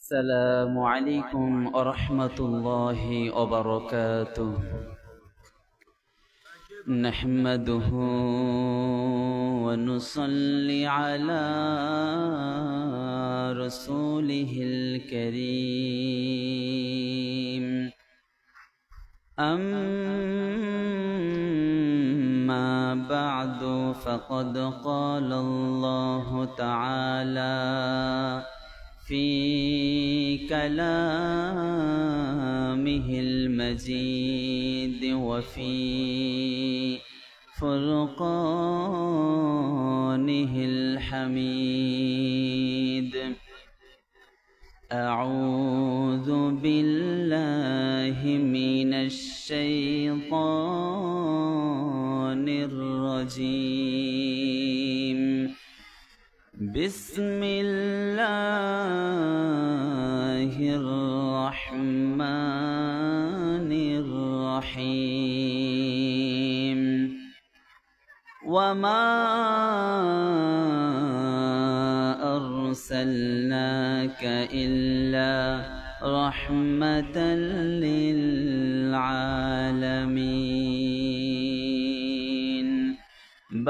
السلام عليكم ورحمة الله وبركاته. نحمده ونصلي على رسوله الكريم. أما بعد فقد قال الله تعالى في كلامه المجيد وفي فرقانه الحميد. أعوذ بالله من الشيطان الرجيم. بسم الله الرحمن الرحيم. وما أرسلناك إلا رحمة للعالمين.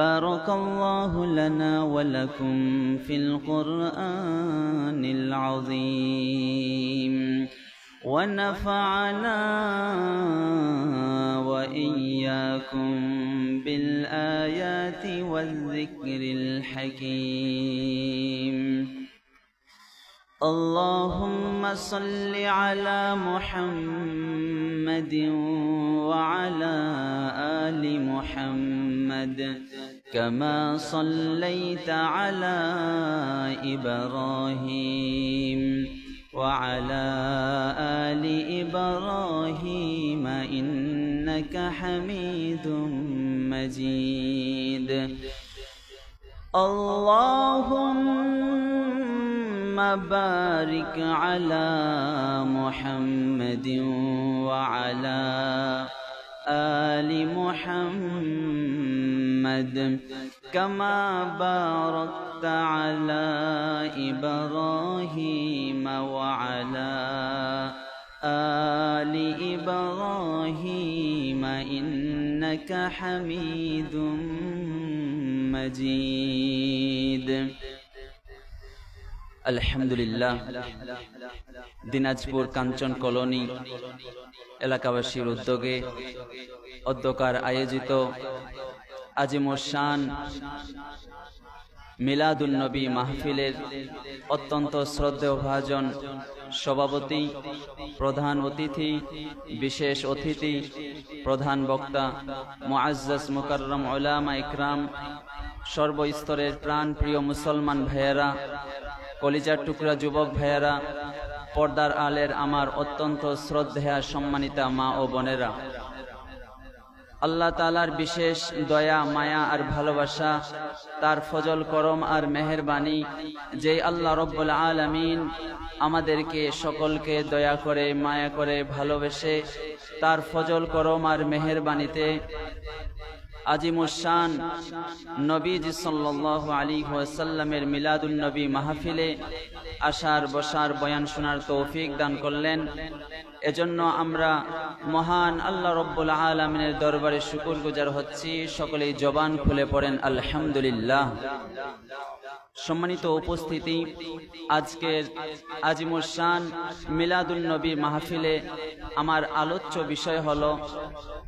بارك الله لنا ولكم في القرآن العظيم، ونفعنا وإياكم بالآيات والذكر الحكيم. اللهم صل على محمد وعلى آل محمد كما صليت على إبراهيم وعلى آل إبراهيم إنك حميد مجيد. اللهم بارك على محمد وعلى آل محمد كما باركت على إبراهيم وعلى آل إبراهيم إنك حميد مجيد. আলহামদুলিল্লাহ, দিনাজপুর কাঞ্চন কলোনি এলাকাবাসীর উদ্যোগে অধ্যকার আয়োজিত আজিমুশান মিলাদুন নবী মাহফিলের অত্যন্ত শ্রদ্ধেয়ভাজন সভাপতি, প্রধান অতিথি, বিশেষ অতিথি, প্রধান বক্তা, মুআজ্জাজ মুকাররম উলামা ইকরাম, সর্বস্তরের প্রাণ প্রিয় মুসলমান ভাইয়েরা, কলিজার টুকরা যুবক ভাইয়েরা, পর্দার আলের আমার অত্যন্ত শ্রদ্ধেয়া সম্মানিতা মা ও বোনেরা, আল্লাহ তাআলার বিশেষ দয়া, মায়া আর ভালোবাসা, তার ফজল করম আর মেহেরবানি, যেই আল্লাহ রব্বুল আলামিন আমাদেরকে সকলকে দয়া করে, মায়া করে, ভালোবেসে তার ফজল করম আর মেহেরবানিতে আজিমুশান নবীজি সাল্লাল্লাহু আলাইহি ওয়াসাল্লামের মিলাদুন নবী মাহফিলে আসার, বসার, বয়ান শোনার তৌফিক দান করলেন। এজন্য আমরা মহান আল্লাহ রব্বুল আলামিনের দরবারে শুকরগুজার হচ্ছি। সকলেই জবান খুলে পড়েন আলহামদুলিল্লাহ। সম্মানিত উপস্থিতি, আজকের আজিমুশান মিলাদুন নবী মাহফিলে আমার আলোচ্য বিষয় হলো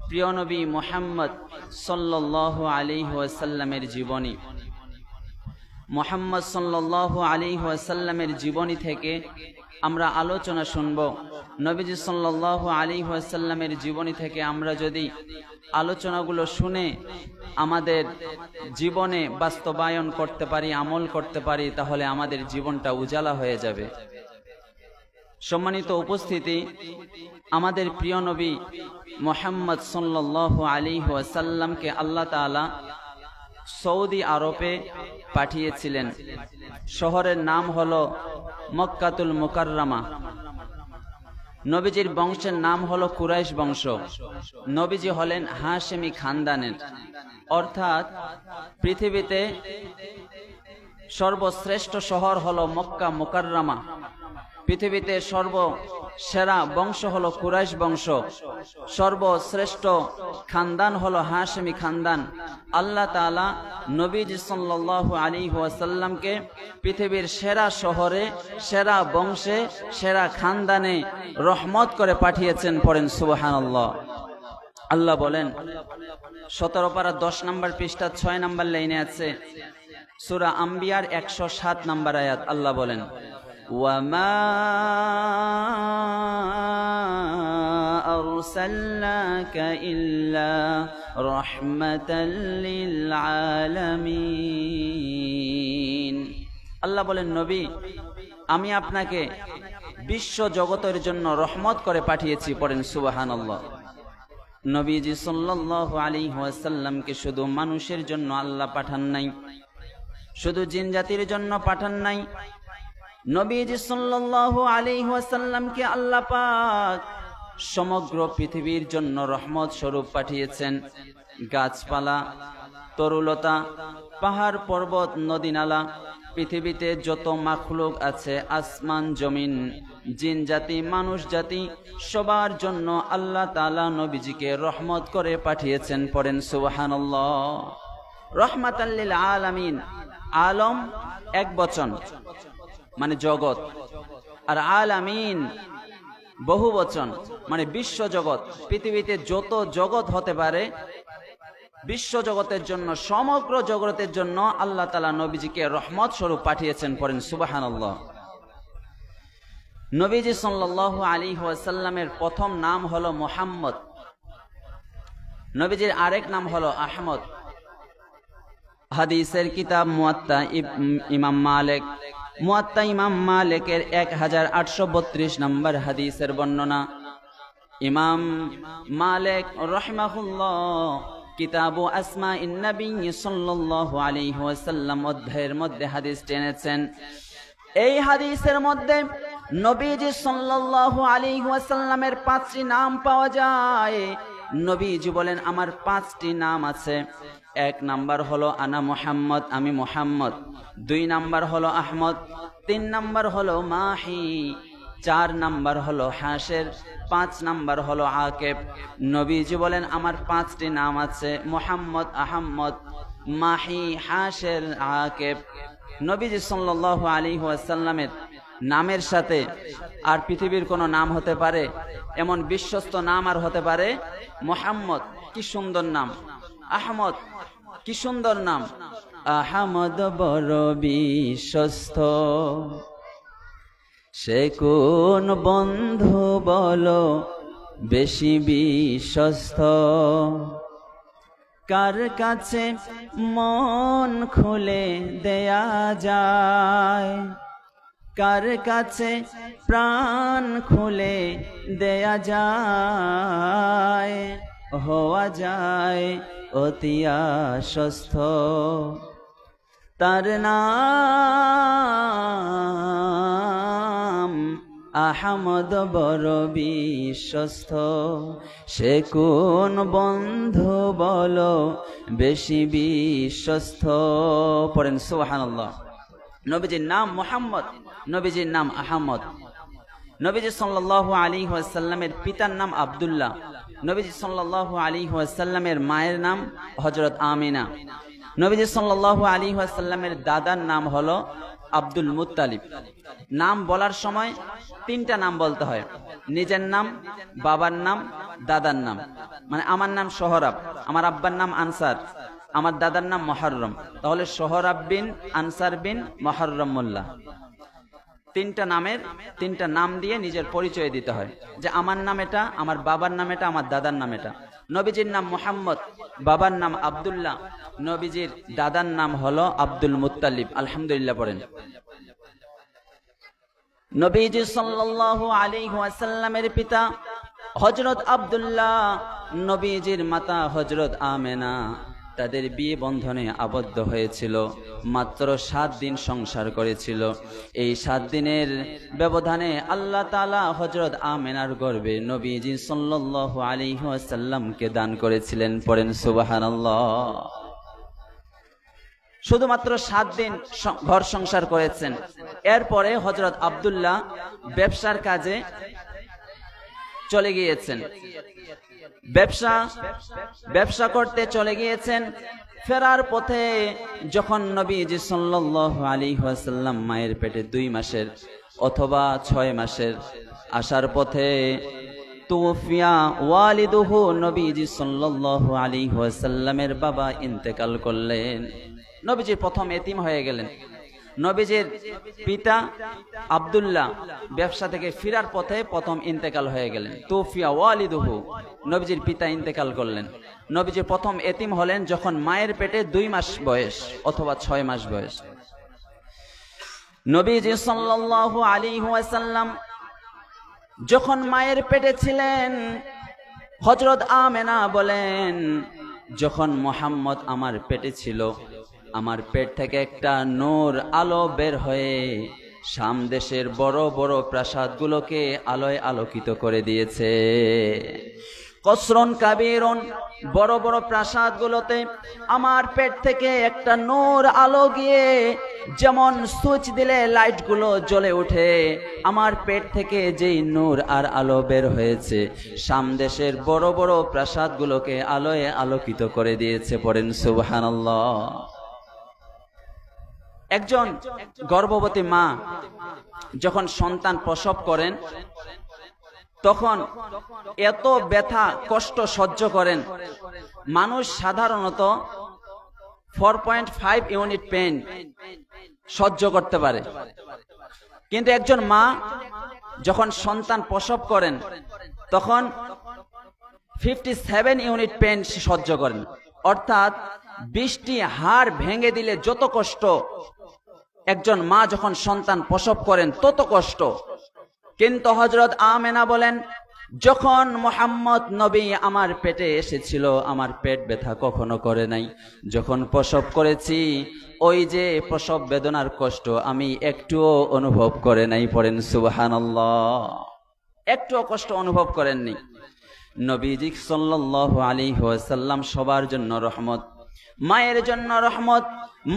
প্রিয় নবী মুহাম্মদ সাল্লাল্লাহু আলাইহি ওয়াসাল্লামের জীবনী। মুহাম্মদ সাল্লাল্লাহু আলাইহি ওয়াসাল্লামের জীবনী থেকে আমরা আলোচনা শুনব। নবীজি সাল্লাল্লাহু আলাইহি ওয়াসাল্লামের জীবনী থেকে আমরা যদি আলোচনাগুলো শুনে আমাদের জীবনে বাস্তবায়ন করতে পারি, আমল করতে পারি, তাহলে আমাদের জীবনটা উজালা হয়ে যাবে। সম্মানিত উপস্থিতি, আমাদের প্রিয় নবী মুহাম্মদ সাল্লাল্লাহু আলাইহি ওয়াসাল্লামকে আল্লাহ তাআলা সৌদি আরবে পাঠিয়েছিলেন। শহরের নাম হলো মক্কাতুল মুকাররমা। নবীজির বংশের নাম হলো কুরাইশ বংশ। নবীজি হলেন হাশেমি খানদানের, অর্থাৎ পৃথিবীতে সর্বশ্রেষ্ঠ শহর হলো মক্কা মুকাররমা। পৃথিবীতে সর্বসেরা বংশ হলো কুরাইশ বংশ, সর্বশ্রেষ্ঠ খানদান হলো হাশেমি খানদান। আল্লাহ তাআলা নবীজি সাল্লাল্লাহু আলাইহি ওয়াসাল্লামকে পৃথিবীর সেরা শহরে, সেরা বংশে, সেরা খানদানে রহমত করে পাঠিয়েছেন। পড়েন সুবহানাল্লাহ। আল্লাহ বলেন 17 পারা 10 নম্বর পৃষ্ঠা 6 নম্বর লাইনে আছে, সূরা আম্বিয়ার 107 নম্বর আয়াত। আল্লাহ বলেন ওয়ামা আরসালনাকা ইল্লা রাহমাতাল লিল আলামিন। আল্লাহ বলেন নবী, আমি আপনাকে বিশ্ব জগতের জন্য রহমত করে পাঠিয়েছি। পড়েন সুবহানাল্লাহ। নবীজি সাল্লাল্লাহু আলাইহি ওয়াসাল্লামকে শুধু মানুষের জন্য আল্লাহ পাঠান নাই, শুধু জিন জাতির জন্য পাঠান নাই। নবীজি সাল্লাল্লাহু আলাইহি ওয়াসাল্লামকে আল্লাহ পাক সমগ্র পৃথিবীর জন্য রহমত স্বরূপ পাঠিয়েছেন। গাছপালা, তরুলতা, পাহাড় পর্বত, নদী নালা, পৃথিবীতে যত মাখলুক আছে, আসমান জমিন, জিন জাতি, মানুষ জাতি, সবার জন্য আল্লাহ তাআলা নবীজিকে রহমত করে পাঠিয়েছেন। পড়েন সুবহানাল্লাহ। রহমাতাল লিল আলামিন। আলম এক বচন মানে জগৎ, আর আলামিন বহু বচন মানে বিশ্ব জগৎ। পৃথিবীতে যত জগৎ হতে পারে, বিশ্ব জগতের জন্য, সমগ্র জগতের জন্য আল্লাহ তাআলা নবীজিকে রহমত স্বরূপ পাঠিয়েছেন। পড়েন সুবহানাল্লাহ। নবীজি সাল্লাল্লাহু আলাইহি ওয়াসাল্লামের প্রথম নাম হলো মুহাম্মদ। নবীজির আরেক নাম হলো আহমদ। হাদিসের কিতাব মুয়াত্তা ইমাম মালিক, মুয়াত্তা ইমাম মালিকের 1832 নম্বর হাদিসের বর্ণনা। ইমাম মালিক রাহিমাহুল্লাহ কিতাবু আসমাইন নবী সাল্লাল্লাহু আলাইহি ওয়াসাল্লাম অধ্যায়ের মধ্যে হাদিস টেনেছেন। এই হাদিসের মধ্যে নবীজি সাল্লাল্লাহু আলাইহি ওয়াসাল্লামের 5টি নাম পাওয়া যায়। নবীজি বলেন আমার 5টি নাম আছে। 1 নাম্বার হলো আনা মুহাম্মদ, আমি মুহাম্মদ। 2 নাম্বার হলো আহমদ। 3 নাম্বার হলো মাহি। 4 নাম্বার হলো হাশের। 5 নাম্বার হলো আকেব। নবীজি বলেন আমার 5টি নাম আছে, মুহাম্মদ, আহমদ, মাহি, হাশের, আকেব। নবীজি সাল্লাল্লাহু আলাইহি ওয়াসাল্লামের নামের সাথে আর পৃথিবীর কোন নাম হতে পারে এমন বিশ্বস্ত নাম আর হতে পারে? মুহাম্মদ কি সুন্দর নাম, আহমদ কি সুন্দর নাম। আহমদ বড় বিশ্বস্ত, সে কোন বন্ধু বলো বেশি বিশ্বস্ত, কার কাছে মন খুলে দেয়া যায়, কার কাছে প্রাণ খুলে দেয়া যায়, হওয়া যায় অতি আশ্বস্ত। তার নাম আহমদ বড় বিশ্বস্ত, সে কোন বন্ধু বলো বেশি বিশ্বস্ত। পড়েন সুবহানাল্লাহ। নবীজির নাম মুহাম্মদ, নবীজির নাম আহমদ। নবীজি সাল্লাল্লাহু আলাইহি ওয়াসাল্লামের পিতার নাম আব্দুল্লাহ। নবীজি সাল্লাল্লাহু আলাইহি ওয়াসাল্লামের মায়ের নাম হযরত আমিনা। নবীজি সাল্লাল্লাহু আলাইহি ওয়াসাল্লামের দাদার নাম হলো আব্দুল মুত্তালিব। নাম বলার সময় 3টা নাম বলতে হয়, নিজের নাম, বাবার নাম, দাদার নাম। মানে আমার নাম সোহরাব, আমার আব্বার নাম আনসার, আমার দাদার নাম মুহররম, তাহলে সোহরাব বিন আনসার বিন মুহররম মোল্লা। 3টা নামের 3টা নাম দিয়ে নিজের পরিচয় দিতে হয় যে আমার নাম এটা, আমার বাবার নাম এটা, আমার দাদার নাম এটা। নবীজির নাম মুহাম্মদ, বাবার নাম আব্দুল্লাহ, নবীজির দাদার নাম হলো আব্দুল মুত্তালিব। আলহামদুলিল্লাহ পড়েন। নবীজি সাল্লাল্লাহু আলাইহি ওয়াসাল্লামের পিতা হযরত আব্দুল্লাহ, নবীজির মাতা হযরত আমেনা, তাদের বিয়ে বন্ধনে আবদ্ধ হয়েছিল। মাত্র 7 দিন সংসার করেছিল। এই 7 দিনের ব্যবধানে আল্লাহ তাআলা হযরত আমেনার গর্ভে নবীজি সাল্লাল্লাহু আলাইহি ওয়াসাল্লামকে দান করেছিলেন। পড়েন সুবহানাল্লাহ। শুধুমাত্র 7 দিন ঘর সংসার করেছেন। এরপরে হযরত আব্দুল্লাহ ব্যবসার কাজে চলে গিয়েছেন, ব্যবসা করতে চলে গিয়েছেন। ফেরার পথে যখন নবীজি সাল্লাল্লাহু আলাইহি ওয়াসাল্লাম মায়ের পেটে 2 মাসের অথবা 6 মাসের, আসার পথে তুফিয়া ওয়ালিদুহু, নবীজি সাল্লাল্লাহু আলাইহি ওয়াসাল্লামের বাবা ইন্তেকাল করলেন। নবীজি প্রথম এতিম হয়ে গেলেন। নবীজির পিতা আব্দুল্লাহ ব্যবসা থেকে ফেরার পথে প্রথম ইন্তেকাল হয়ে গেলেন। তুফিয়া ওয়ালিদুহু, নবীজির পিতা ইন্তেকাল করলেন। নবীজি প্রথম এতিম হলেন যখন মায়ের পেটে 2 মাস বয়স অথবা 6 মাস বয়স। নবীজি সাল্লাল্লাহু আলাইহি ওয়াসাল্লাম যখন মায়ের পেটে ছিলেন, হযরত আমেনা বলেন, যখন মুহাম্মদ আমার পেটে ছিল, আমার পেট থেকে একটা নূর আলো বের হয়ে শাম দেশের বড় বড় প্রাসাদগুলোকে আলোয় আলোকিত করে দিয়েছে। কসরুন কাবীরুন, বড় বড় প্রাসাদগুলোতে আমার পেট থেকে একটা নূর আলো গিয়ে যেমন সুইচ দিলে লাইটগুলো জ্বলে ওঠে, আমার পেট থেকে যেই নূর আর আলো বের হয়েছে শাম দেশের বড় বড় প্রাসাদগুলোকে আলোয় আলোকিত করে দিয়েছে। পড়েন সুবহানাল্লাহ। একজন গর্ভবতী মা যখন সন্তান প্রসব করেন, তখন এত ব্যথা কষ্ট সহ্য করেন। মানুষ সাধারণত 4.5 ইউনিট পেইন সহ্য করতে পারে, কিন্তু একজন মা যখন সন্তান প্রসব করেন তখন 57 ইউনিট পেইন সহ্য করেন। অর্থাৎ 20টি হাড় ভেঙে দিলে যত কষ্ট একজন মা যখন সন্তান প্রসব করেন তত কষ্ট। কিন্তু হযরত আমেনা বলেন, যখন মুহাম্মদ নবী আমার পেটে এসেছিল আমার পেট ব্যথা কখনো করে নাই। যখন প্রসব করেছি ওই যে প্রসব বেদনার কষ্ট আমি একটুও অনুভব করে নাই। পড়েন সুবহানাল্লাহ। একটুও কষ্ট অনুভব করেননি। নবীজি সাল্লাল্লাহু আলাইহি ওয়াসাল্লাম সবার জন্য রহমত, মায়ের জন্য রহমত,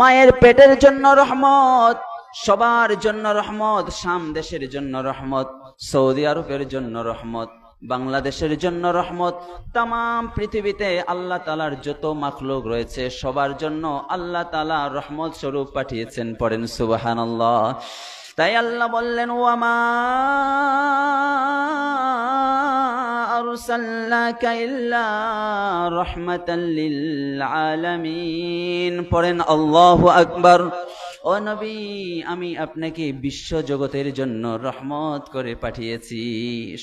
মায়ের পেটের জন্য রহমত, সবার জন্য রহমত, শাম দেশের জন্য রহমত, সৌদি আরবের জন্য রহমত, বাংলাদেশের জন্য রহমত, তামাম পৃথিবীতে আল্লাহ তাআলার যত মাখলুক রয়েছে সবার জন্য আল্লাহ তাআলা রহমত স্বরূপ পাঠিয়েছেন। পড়েন সুবহানাল্লাহ। তাই আল্লাহ বললেন, ওয়ামা আরসালনাকা ইল্লা রাহমাতাল লিল আলামিন। পড়েন আল্লাহু আকবার। ও নবী, আমি আপনাকে বিশ্ব জগতের জন্য রহমত করে পাঠিয়েছি,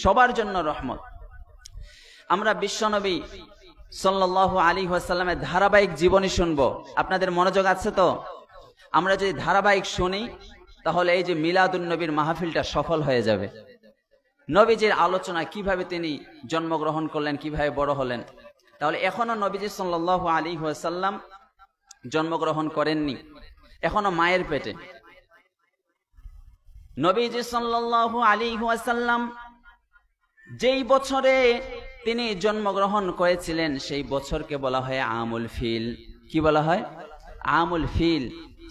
সবার জন্য রহমত। আমরা বিশ্ব নবী সাল্লাল্লাহু আলাইহি ওয়াসাল্লামের ধারাবাহিক জীবনী শুনবো। আপনাদের মনোযোগ আছে তো? আমরা যদি ধারাবাহিক শুনি তাহলে এই যে মিলাদুন নবীর মাহফিলটা সফল হয়ে যাবে। নবীজির আলোচনা, কিভাবে তিনি জন্মগ্রহণ করলেন, কিভাবে বড় হলেন। তাহলে এখনো নবীজি সাল্লাল্লাহু আলাইহি ওয়াসাল্লাম জন্মগ্রহণ করেননি, এখনো মায়ের পেটে। নবীজি সাল্লাল্লাহু আলাইহি ওয়াসাল্লাম যেই বছরে তিনি জন্মগ্রহণ করেছিলেন সেই বছরকে বলা হয় আমুল ফিল। কি বলা হয়? আমুল ফিল।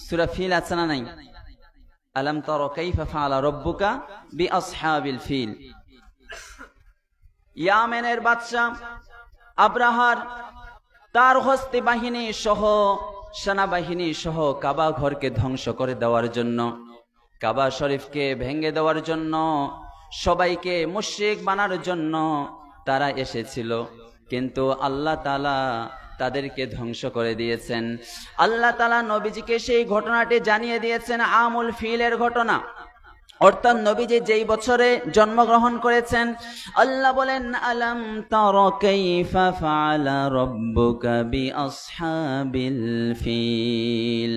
সূরা ফিল আছে না নাই? আলাম তারা কাইফা ফাআলা রাব্বুকা বিআসহাবিল ফিল। ইয়ামেনের বাদশা আব্রাহার তার হস্তি বাহিনী সহ, সেনাবাহিনী সহ কাবা ঘরকে ধ্বংস করে দেওয়ার জন্য, কাবা শরীফকে ভেঙে দেওয়ার জন্য, সবাইকে মুশরিক বানার জন্য তারা এসেছিল। কিন্তু আল্লাহ তাআলা তাদেরকে ধ্বংস করে দিয়েছেন। আল্লাহ তাআলা নবীজিকে সেই ঘটনাটি জানিয়ে দিয়েছেন, আমুল ফিলের ঘটনা। অর্থাৎ নবীজি যেই বছরে জন্মগ্রহণ করেছেন, আল্লাহ বলেন, আলাম তারা কাইফা ফাআলা রাব্বুকা বিআসহাবিল ফিল।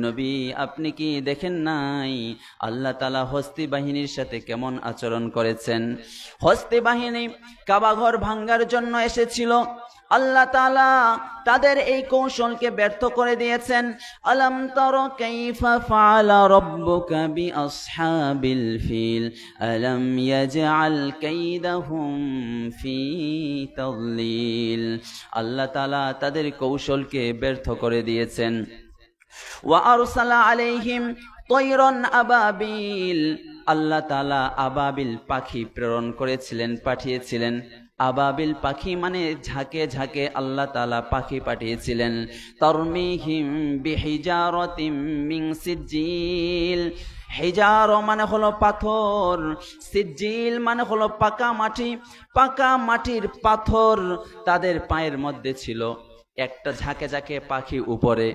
নবী, আপনি কি দেখেন নাই আল্লাহ তাআলা হস্তি বাহিনীর সাথে কেমন আচরণ করেছেন? হস্তি বাহিনী কাবাঘর ভাঙ্গার জন্য এসেছিল, আল্লাহ তাআলা তাদের এই কৌশলকে ব্যর্থ করে দিয়েছেন। আলাম তারা কাইফা ফাআলা রাব্বুকা বিআসহাবিল ফিল আলাম ইয়াজআল কাইদাহুম ফি তাদলিল। আল্লাহ তাআলা তাদের কৌশলকে ব্যর্থ করে দিয়েছেন। ওয়া আরসালা আলাইহিম তয়রান আবাবিল, আল্লাহ তাআলা আবাবিল পাখি প্রেরণ করেছিলেন, পাঠিয়েছিলেন। আবাবিল পাখি মানে ঝাঁকে ঝাঁকে আল্লাহ তাআলা পাখি পাঠিয়েছিলেন। তারমিহিম বিহিজারাতিম মিন সিজিল, হিজার মানে হলো পাথর, সিজিল মানে হলো পাকা মাটি, পাকা মাটির পাথর তাদের পায়ের মধ্যে ছিল। একটা ঝাঁকে ঝাঁকে পাখি উপরে,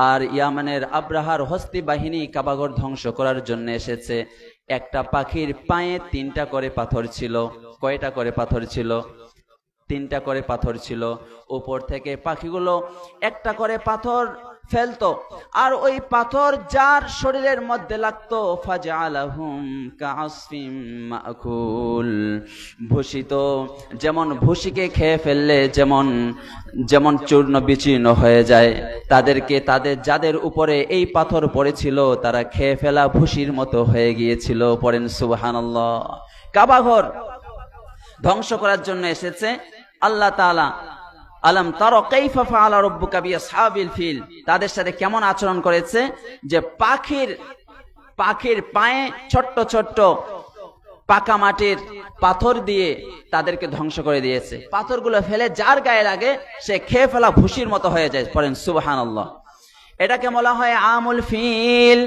আর ইয়ামানের আব্রাহার হস্তি বাহিনী কাবাঘর ধ্বংস করার জন্য এসেছে। একটা পাখির পায়ে 3টা করে পাথর ছিল। কয়টা করে পাথর ছিল? 3টা করে পাথর ছিল। উপর থেকে পাখিগুলো একটা করে পাথর ফেলতো, আর ওই পাথর যার শরীরের মধ্যে লাগতো ফাজআলাহুম কাআসফিম মাকুল, ভূষিত, যেমন ভুসিকে খেয়ে ফেললে যেমন যেমন চূর্ণ বিচূর্ণ হয়ে যায়, তাদেরকে যাদের উপরে এই পাথর পড়েছিল তারা খেয়ে ফেলা ভুসির মতো হয়ে গিয়েছিল। পড়েন সুবহানাল্লাহ। কাবাঘর ধ্বংস করার জন্য এসেছে আল্লাহ তাআলা। আলাম তারা কাইফা ফাআলা রাব্বুকা বিআসহাবিল ফিল, তাদের সাথে কেমন আচরণ করেছে, যে পাখির পায়ে ছোট্ট ছোট্ট পাকা মাটির পাথর দিয়ে তাদেরকে ধ্বংস করে দিয়েছে। পাথরগুলো ফেলে যার গায়ে লাগে সে খেয়ে ফেলা ভুসির মতো হয়ে যায়। পড়েন সুবহানাল্লাহ। এটাকে বলা হয় আমুল ফিল।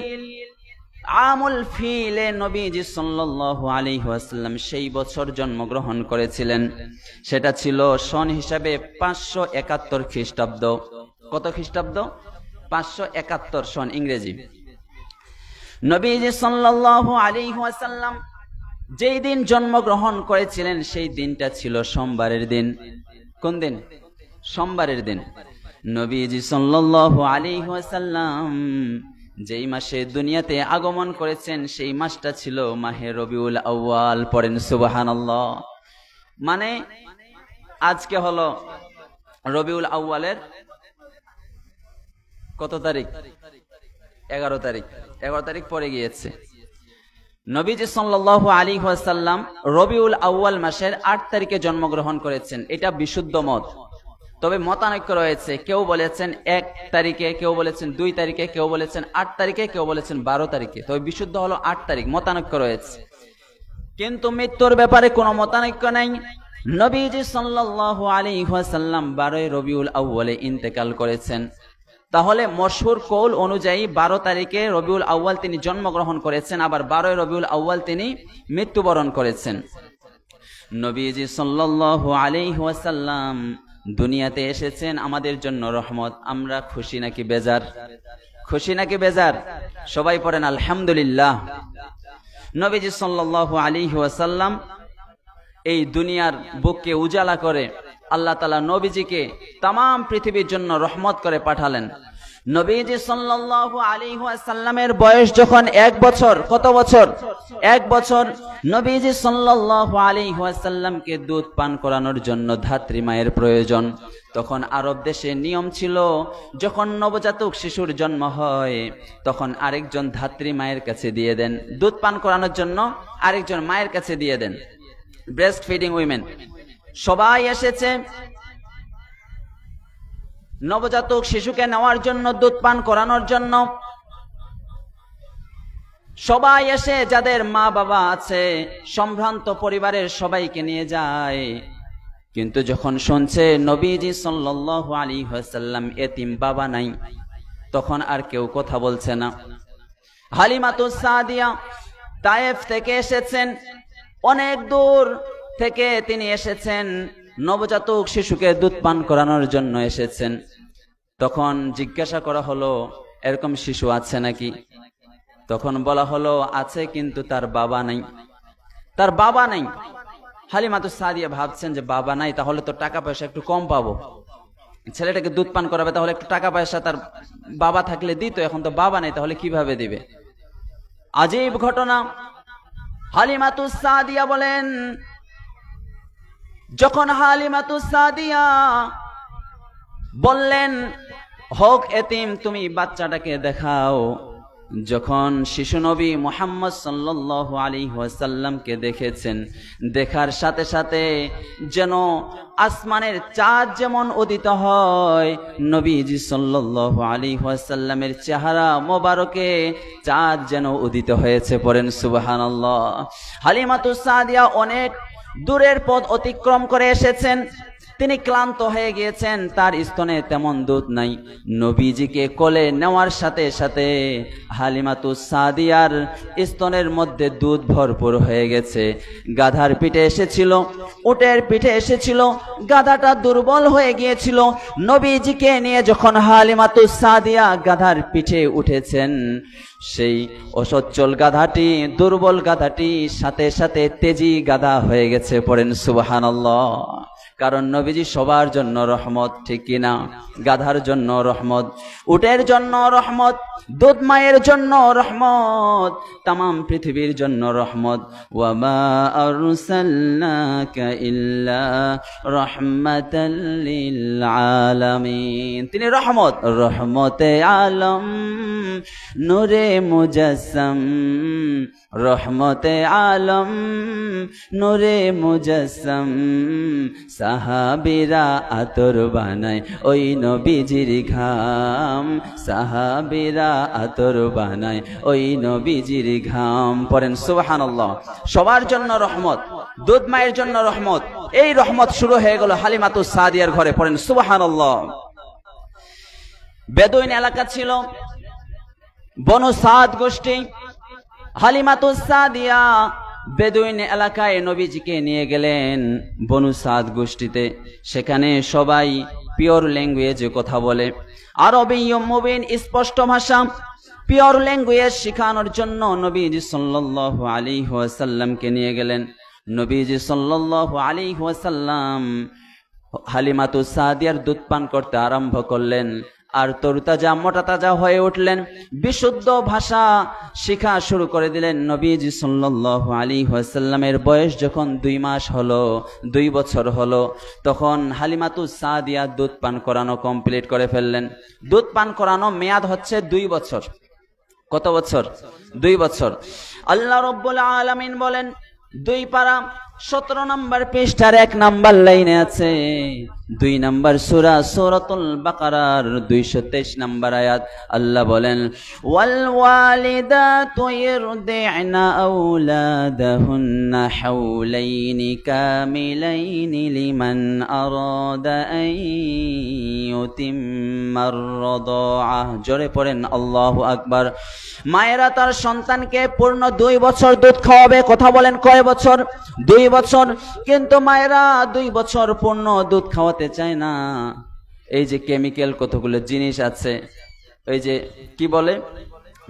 আমুল ফিলে নবীজি সাল্লাল্লাহু আলাইহি ওয়াসাল্লাম সেই বছর জন্মগ্রহণ করেছিলেন। সেটা ছিল সন হিসাবে 571 খ্রিস্টাব্দ। কত খ্রিস্টাব্দ? 571 সন ইংরেজি। নবীজি সাল্লাল্লাহু আলাইহি ওয়াসাল্লাম যেই দিন জন্মগ্রহণ করেছিলেন সেই দিনটা ছিল সোমবারের দিন। কোন দিন? সোমবারের দিন। নবীজি সাল্লাল্লাহু আলাইহি ওয়াসাল্লাম যেই মাসে দুনিয়াতে আগমন করেছেন সেই মাসটা ছিল মাহে রবিউল আউয়াল। পড়েন সুবহানাল্লাহ। মানে আজকে হলো রবিউল আউয়ালের কত তারিখ? 11 তারিখ। 11 তারিখ পরে গিয়েছে। নবীজি সাল্লাল্লাহু আলাইহি ওয়াসাল্লাম রবিউল আউয়াল মাসের 8 তারিখে জন্মগ্রহণ করেছেন। এটা বিশুদ্ধ মত। তবে মতানৈক্য রয়েছে, কেউ বলেছেন 1 তারিখে, কেউ বলেছেন 2 তারিখে, কেউ বলেছেন 8 তারিখে, কেউ বলেছেন 12 তারিখে। তবে বিশুদ্ধ হলো 8 তারিখ। মতানৈক্য রয়েছে, কিন্তু মৃত্যুর ব্যাপারে কোনো মতানৈক্য নেই। নবীজি সাল্লাল্লাহু আলাইহি ওয়াসাল্লাম 12 রবিউল আউয়ালে ইন্তেকাল করেছেন। তাহলে মশহুর কৌল অনুযায়ী 12 তারিখে রবিউল আউয়াল তিনি জন্মগ্রহণ করেছেন, আবার 12 রবিউল আউয়াল তিনি মৃত্যুবরণ করেছেন। নবীজি সাল্লাল্লাহু আলাইহি ওয়াসাল্লাম দুনিয়াতে এসেছেন আমাদের জন্য রহমত। আমরা খুশি নাকি বেজার? খুশি নাকি বেজার? সবাই পড়েন আলহামদুলিল্লাহ। নবীজি সাল্লাল্লাহু আলাইহি ওয়াসাল্লাম এই দুনিয়ার বুককে উজালা করে আল্লাহ তাআলা নবীজিকে तमाम পৃথিবীর জন্য রহমত করে পাঠালেন। নবীজি সাল্লাল্লাহু আলাইহি ওয়াসাল্লামের বয়স যখন 1 বছর, কত বছর? 1 বছর। নবীজি সাল্লাল্লাহু আলাইহি ওয়াসাল্লামকে দুধ পান করানোর জন্য ধাত্রী মায়ের প্রয়োজন। তখন আরব দেশে নিয়ম ছিল, যখন নবজাতক শিশুর জন্ম হয় তখন আরেকজন ধাত্রী মায়ের কাছে দিয়ে দেন, দুধ পান করানোর জন্য আরেকজন মায়ের কাছে দিয়ে দেন। ব্রেস্ট ফিডিং উইমেন সবাই এসেছে নবজাতক শিশুকে নেওয়ার জন্য, দুধ পান করানোর জন্য। সবাই এসে যাদের মা বাবা আছে সম্ভ্রান্ত পরিবারের সবাইকে নিয়ে যায়। কিন্তু যখন শুনছে নবীজি সাল্লাল্লাহু আলাইহি ওয়াসাল্লাম এতিম, বাবা নাই, তখন আর কেউ কথা বলছে না। হালিমাতুস সাদিয়া তায়েফ থেকে এসেছেন, অনেক দূর থেকে তিনি এসেছেন, নবজাতক শিশুকে দুধ পান করানোর জন্য এসেছেন। তখন জিজ্ঞাসা করা হলো, এরকম শিশু আছে নাকি? তখন বলা হলো আছে, কিন্তু তার বাবা নাই। তার বাবা নাই। হালিমাতুস সাদিয়া ভাবছেন যে বাবা নাই, তাহলে তো টাকা পয়সা একটু কম পাবো, ছেলেটাকে দুধ পান করাবে, তাহলে একটু টাকা পয়সা তার বাবা থাকলে দিত, এখন তো বাবা নাই, তাহলে কিভাবে দিবে? আজীব ঘটনা। হালিমাতুস সাদিয়া বলেন, যখন হালিমাতুস সাদিয়া বললেন হোক এতিম, তুমি বাচ্চাটাকে দেখাও, যখন শিশু নবী মুহাম্মদ সাল্লাল্লাহু আলাইহি ওয়াসাল্লামকে দেখেছেন, দেখার সাথে সাথে যেন আসমানের চাঁদ যেমন উদিত হয়, নবীজি সাল্লাল্লাহু আলাইহি ওয়াসাল্লামের চেহারা মোবারকে চাঁদ যেন উদিত হয়েছে। পড়েন সুবহানাল্লাহ। হালিমাতুস সাদিয়া অনেক দূরের পথ অতিক্রম করে এসেছেন, তিনি ক্লান্ত হয়ে গিয়েছেন, তার স্তনে তেমন দুধ নাই। নবীজিকে কোলে নেওয়ার সাথে সাথে হালিমাতুস সাদিয়ার স্তনের মধ্যে দুধ ভরপুর হয়ে গেছে। গাধার পিঠে এসেছিল, উটের পিঠে এসেছিল, গাধাটা দুর্বল হয়ে গিয়েছিল। নবীজিকে নিয়ে যখন হালিমাতুস সাদিয়া গাধার পিঠে উঠেছেন, সেই অসচ্ছল গাধাটি, দুর্বল গাধাটি সাথে সাথে তেজি গাধা হয়ে গেছে। পড়েন সুবহানাল্লাহ। কারণ নবীজি সবার জন্য রহমত, ঠিক কিনা? গাধার জন্য রহমত, উটের জন্য রহমত, দুধ মায়ের জন্য রহমত, তামাম পৃথিবীর জন্য রহমত। ওয়ামা আরসালনাকা ইল্লা রাহমাতাল লিল আলামিন। তিনি রহমত, রহমতে আলম, নূরে মুজাসসাম, রহমতে আলম, নূরে মুজাসসাম। সাহাবীরা আতর বানায় ওই নবীজির ঘাম, সাহাবীরা আতর বানায় ওই নবীজির ঘাম। পড়েন সুবহানাল্লাহ। সবার জন্য রহমত, দুধ মায়ের জন্য রহমত। এই রহমত শুরু হয়ে গেল হালিমাতুস সাদিয়ার ঘরে। পড়েন সুবহানাল্লাহ। বেদুইন এলাকা ছিল, বনু সাদ গোষ্ঠী। হালিমাতুস সাদিয়া বেদুইন এলাকায় নবীজিকে নিয়ে গেলেন, বনু সাদ গোষ্ঠীতে। সেখানে সবাই পিওর ল্যাঙ্গুয়েজে কথা বলে, আরবীয় মুবিন, স্পষ্ট ভাষা। পিওর ল্যাঙ্গুয়েজ শেখানোর জন্য নবীজি সাল্লাল্লাহু আলাইহি ওয়াসাল্লামকে নিয়ে গেলেন। নবীজি সাল্লাল্লাহু আলাইহি ওয়াসাল্লাম হালিমাতুস সাদিয়ার দুধ পান করতে আরম্ভ করলেন, আর তরতাজা মোটা তাজা হয়ে উঠলেন, বিশুদ্ধ ভাষা শিখা শুরু করে দিলেন। নবীজি সাল্লাল্লাহু আলাইহি ওয়াসাল্লামের বয়স যখন 2 মাস হলো, 2 বছর হলো, তখন হালিমাতুস সাদিয়া দুধ পান করানো কমপ্লিট করে ফেললেন। দুধ পান করানো মেয়াদ হচ্ছে 2 বছর। কত বছর? 2 বছর। আল্লাহ রাব্বুল আলামিন বলেন, 2 পারা 17 নম্বর পৃষ্ঠার 1 নম্বর লাইনে আছে, 2 নম্বর সূরা সূরাতুল বাকারার 223 নম্বর আয়াত। আল্লাহ বলেন, ওয়াল ওয়ালিদাতু ইরদি'না আওলাদাহুন্না হাওলাইনি কামিলাইনি লিমান আরাদা আন ইউতিম্মার রাদাআহ। জোরে পড়েন আল্লাহু আকবার। মায়েরা তার সন্তানকে পূর্ণ 2 বছর দুধ খাওয়াবে। কথা বলেন, কয় বছর? 2 বছর। কিন্তু মায়েরা 2 বছর পূর্ণ দুধ খাওয়াতে চায় না। এই যে কেমিক্যাল কতগুলো জিনিস আছে, এই যে কি বলে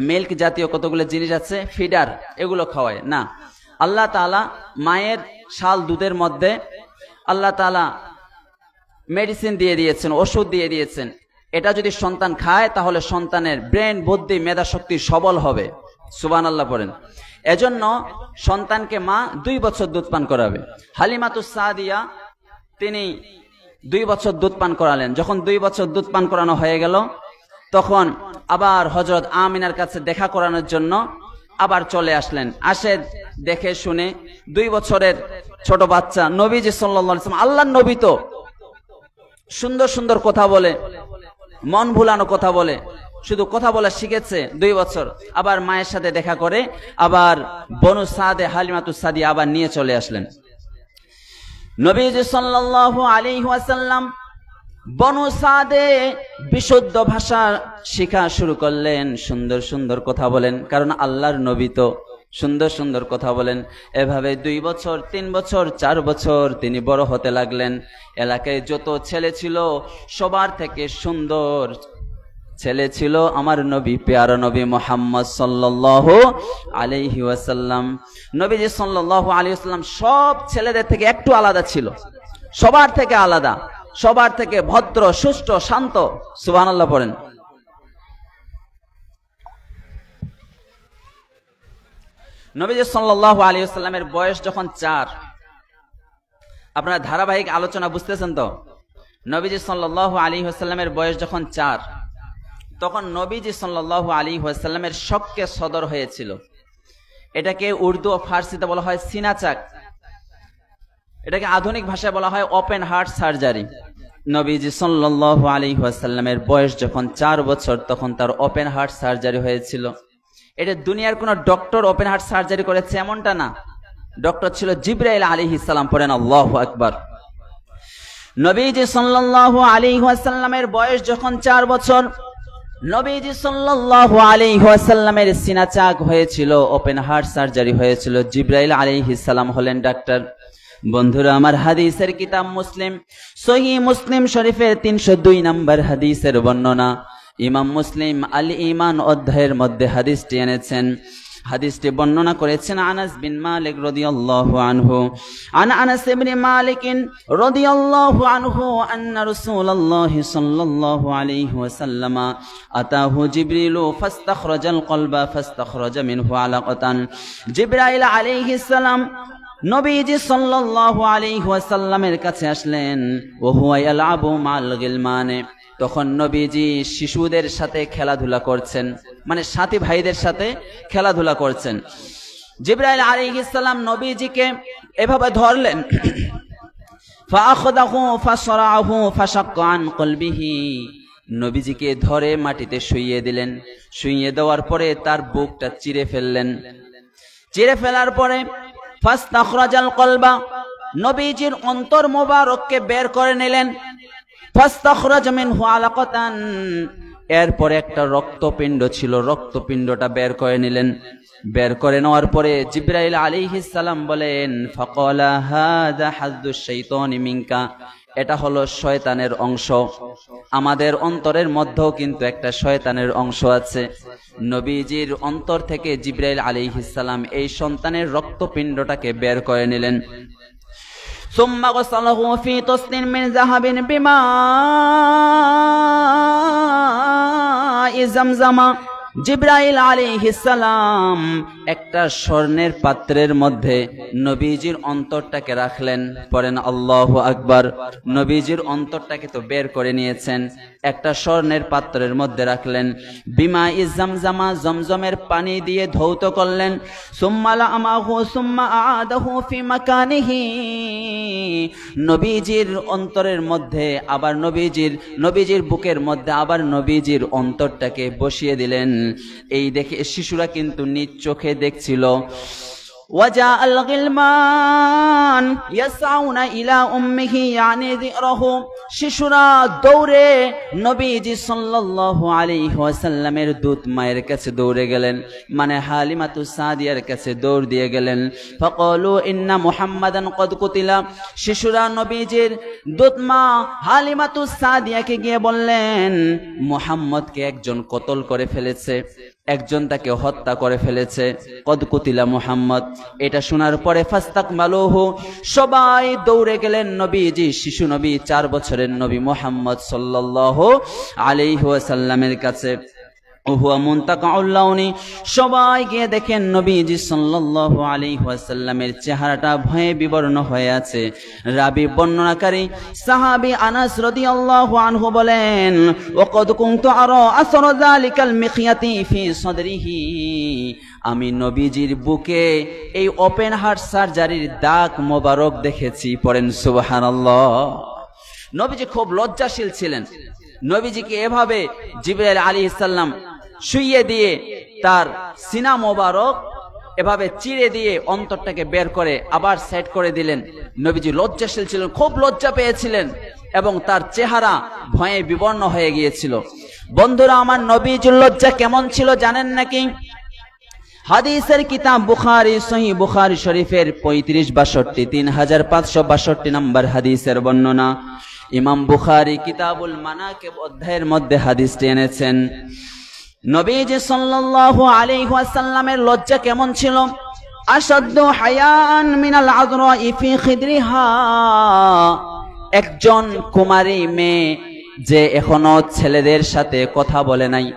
মিল্ক জাতীয় কতগুলো জিনিস আছে, ফিডার, এগুলো খাওয়ায় না। আল্লাহ তাআলা মায়ের শাল দুধের মধ্যে আল্লাহ তাআলা মেডিসিন দিয়ে দিয়েছেন, ওষুধ দিয়ে দিয়েছেন। এটা যদি সন্তান খায় তাহলে সন্তানের ব্রেন, বুদ্ধি, মেধা শক্তি সবল হবে। সুবহানাল্লাহ পড়েন। এজন্য সন্তানকে মা 2 বছর দুধ পান করাবে। হালিমাতুস সাদিয়া তিনি 2 বছর দুধ পান করালেন। যখন 2 বছর দুধ পান করানো হয়ে গেল, তখন আবার হযরত আমিনার কাছে দেখা করানোর জন্য আবার চলে আসলেন। আসে দেখে শুনে 2 বছরের ছোট বাচ্চা, নবীজি সাল্লাল্লাহু আলাইহি ওয়াসাল্লাম, আল্লাহর নবী তো সুন্দর সুন্দর কথা বলে, মন ভুলানো কথা বলে, শুধু কথা বলা শিখেছে 2 বছর। আবার মায়ের সাথে দেখা করে আবার বনু সাদে হালিমাতুস সাদিয়া আবার নিয়ে চলে আসলেন। নবীজি সাল্লাল্লাহু আলাইহি ওয়াসাল্লাম বনু সাদে বিশুদ্ধ ভাষা শেখা শুরু করলেন, সুন্দর সুন্দর কথা বলেন, কারণ আল্লাহর নবী তো সুন্দর সুন্দর কথা বলেন। এভাবে 2 বছর, 3 বছর, 4 বছর তিনি বড় হতে লাগলেন। এলাকায় যত ছেলে ছিল সবার থেকে সুন্দর ছেলে ছিল আমার নবী, পেয়ারা নবী মুহাম্মদ সাল্লাল্লাহু আলাইহি ওয়াসাল্লাম। নবীজি সাল্লাল্লাহু আলাইহি ওয়াসাল্লাম সব ছেলেদের থেকে একটু আলাদা ছিল, সবার থেকে আলাদা, সবার থেকে ভদ্র, সুষ্ঠু, শান্ত। সুবহানাল্লাহ পড়েন। নবীজি সাল্লাল্লাহু আলাইহি ওয়াসাল্লামের বয়স যখন 4, আপনারা ধারাবাহিক আলোচনা বুঝতেছেন তো? নবীজি সাল্লাল্লাহু আলাইহি ওয়াসাল্লামের বয়স যখন 4, তখন নবীজি সাল্লাল্লাহু আলাইহি ওয়াসাল্লামের শক্কে সদর হয়েছিল। এটাকে উর্দু ও ফার্সিতে বলা হয় সিনাচাক, এটাকে আধুনিক ভাষায় বলা হয় ওপেন হার্ট সার্জারি। নবীজি সাল্লাল্লাহু আলাইহি ওয়াসাল্লামের বয়স যখন 4 বছর তখন তার ওপেন হার্ট সার্জারি হয়েছিল। এটা দুনিয়ার কোন ডক্টর ওপেন হার্ট সার্জারি করেছে এমনটা না, ডক্টর ছিল জিবরাইল আলাইহিস সালাম। পড়েন আল্লাহু আকবার। নবীজি সাল্লাল্লাহু আলাইহি ওয়াসাল্লামের বয়স যখন 4 বছর, নবীজি সাল্লাল্লাহু আলাইহি ওয়াসাল্লামের সিনা চাক হয়েছিল, ওপেন হার্ট সার্জারি হয়েছিল। জিবরাইল আলাইহিস সালাম হলেন ডাক্তার। বন্ধুরা আমার, হাদিসের কিতাব মুসলিম, সহিহ মুসলিম শরীফের 302 নম্বর হাদিসের বর্ণনা। ইমাম মুসলিম আল ঈমান অধ্যায়ের মধ্যে হাদিসটি এনেছেন। হাদিসটি বর্ণনা করেছেন আনাস বিন মালিক রাদিয়াল্লাহু আনহু। আনাস ইবনে মালিক রাদিয়াল্লাহু আনহু আন্না রাসূলুল্লাহ সাল্লাল্লাহু আলাইহি ওয়াসাল্লাম আতাহু জিবরিলু ফাস্তাখরাজাল কলবা ফাস্তাখরাজা মিনহু আলাকাতান। জিবরাইল আলাইহিস সালাম নবীজি সাল্লাল্লাহু আলাইহি ওয়াসাল্লামের কাছে আসলেন। ওয়া হুয়া ইয়ালআবু মাল গিলমানে, তখন নবীজি শিশুদের সাথে খেলাধুলা করছেন, মানে সাথী ভাইদের সাথে খেলাধুলা করছেন। জিবরাইল আলাইহিস সালাম নবীজিকে এভাবে ধরলেন। ফাআখাযাহু ফাসরাহু ফাশাক্কা আন কলবিহি, নবীজিকে ধরে মাটিতে শুইয়ে দিলেন। শুইয়ে দেওয়ার পরে তার বুকটা চিরে ফেললেন। চিরে ফেলার পরে ফাস্তাখরাজাল কলবা, নবীজির অন্তর মোবারককে বের করে নিলেন। ফাস্তাখরাজা মিনহু আলাকাতান, এরপরে একটা রক্তপিণ্ড ছিল, রক্তপিণ্ডটা বের করে নিলেন। বের করে নেওয়ার পরে জিবরাইল আলাইহিস সালাম বলেন, ফাকালা হাযা হায্যুশ শাইতানি মিনকা, এটা হলো শয়তানের অংশ। আমাদের অন্তরের মধ্যেও কিন্তু একটা শয়তানের অংশ আছে। নবীজির অন্তর থেকে জিবরাইল আলাইহিস সালাম এই সন্তানের রক্তপিণ্ডটাকে বের করে নিলেন। সুম্মা গসালাহু ফি তাসনিন মিন যাহাবিন বিমা'i জামজামা, জিবরাইল আলাইহিস সালাম একটা স্বর্ণের পাত্রের মধ্যে নবীজির অন্তরটাকে রাখলেন। পড়েন আল্লাহু আকবার। নবীজির অন্তরটাকে তো বের করে নিয়েছেন, একটা স্বর্ণের পাত্রের মধ্যে রাখলেন। বিমা'i জামজামা, জমজমের পানি দিয়ে ধৌত করলেন। সুম্মা লামাহু সুম্মা আ'াদাহু ফি মাকানিহি, নবীজির অন্তরের মধ্যে আবার নবীজির বুকের মধ্যে আবার নবীজির অন্তরটাকে বসিয়ে দিলেন। এই দেখে শিশুরা কিন্তু নিজ চোখে দেখছিল। ওয়াজা আল গিলমান ইয়াসাউনা ইলা উম্মিহি ইয়ানি যিরাহু, শিশুরা দৌড়ে নবীজি সাল্লাল্লাহু আলাইহি ওয়াসাল্লামের দুধ মায়ের কাছে দৌড়ে গেলেন, মানে হালিমাতু সাদিয়ার কাছে দৌড় দিয়ে গেলেন। ফাকালু ইন্না মুহাম্মাদান কদ কুতিলা, শিশুরা নবীজির দুধ মা হালিমাতু সাদিয়াকে গিয়ে বললেন, মুহাম্মদকে একজন কতল করে ফেলেছে, একজন তাকে হত্যা করে ফেলেছে। কদ কুতিলা মুহাম্মদ, এটা শোনার পরে ফাস্তাকমালুহু, সবাই দৌড়ে গেলেন নবীজি, শিশু নবী 4 বছরের নবী মুহাম্মদ সাল্লাল্লাহু আলাইহি ওয়াসাল্লামের কাছে। ওহুয়া মুনতাকাউল লাউনি, সবাই গিয়ে দেখেন নবীজি সাল্লাল্লাহু আলাইহি ওয়াসাল্লামের চেহারাটা ভয়ে বিবর্ণ হয়ে আছে। রাবি বর্ণনাকারী সাহাবী আনাস রাদিয়াল্লাহু আনহু বলেন, ওয়াকাদ কুনতু আরা আসর যালিকাল মিখিয়াতি ফি সাদরিহি, আমি নবীজির বুকে এই ওপেন হার্ট সার্জারির দাগ মোবারক দেখেছি। পড়েন সুবহানাল্লাহ। নবীজি খুব লজ্জাশীল ছিলেন। নবীজিকে এভাবে জিবরাইল আলাইহিস সালাম শুইয়ে দিয়ে তার সিনা মোবারক এভাবে চিরে দিয়ে অন্তরটাকে বের করে আবার সেট করে দিলেন। নবীজি লজ্জাশীল ছিলেন, খুব লজ্জা পেয়েছিলেন এবং তার চেহারা ভয়ে বিবর্ণ হয়ে গিয়েছিল। বন্ধুরা আমার, নবীজির লজ্জা কেমন ছিল জানেন নাকি? হাদিসের কিতাব বুখারী, সহিহ বুখারী শরীফের 3562 3562 নম্বর হাদিসের বর্ণনা। ইমাম বুখারী কিতাবুল মানাকিব অধ্যায়ের মধ্যে হাদিসটি এনেছেন। নবীজি সাল্লাল্লাহু আলাইহি ওয়াসাল্লামের লজ্জা কেমন ছিল? আশাদ্দু হায়ান মিনাল আযরা'i ফি খিদরিহা, একজন কুমারী মেয়ে যে এখনো ছেলেদের সাথে কথা বলে নাই,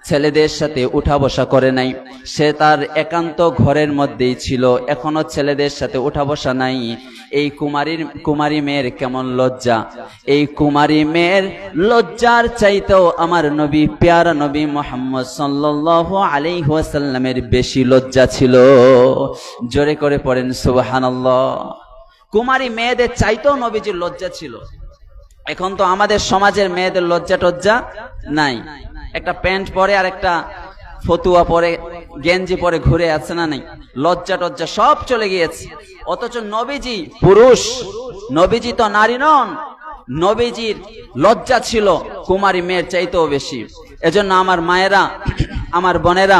ছেলেদের সাথে উঠা বসা করে নাই, সে তার একান্ত ঘরের মধ্যেই ছিল, এখনো ছেলেদের সাথে উঠা বসা নাই। এই কুমারী মেয়ের কেমন লজ্জা! এই কুমারী মেয়ের লজ্জার চাইতেও আমার নবী, প্যারা নবী মুহাম্মদ সাল্লাল্লাহু আলাইহি ওয়াসাল্লামের বেশি লজ্জা ছিল। জোরে করে পড়েন সুবহানাল্লাহ। কুমারী মেয়েদের চাইতেও নবীজির লজ্জা ছিল। এখন তো আমাদের সমাজের মেয়েদের লজ্জা টজ্জা নাই, একটা প্যান্ট পরে আর একটা ফতুয়া পরে গেঞ্জি পরে ঘুরে আছে না নাই, লজ্জা টজ্জা সব চলে গিয়েছে। অথচ নবীজি পুরুষ, নবীজি তো নারী নন, নবীজির লজ্জা ছিল কুমারী মেয়ের চাইতেও বেশি। এজন্য আমার মায়েরা, আমার বোনেরা,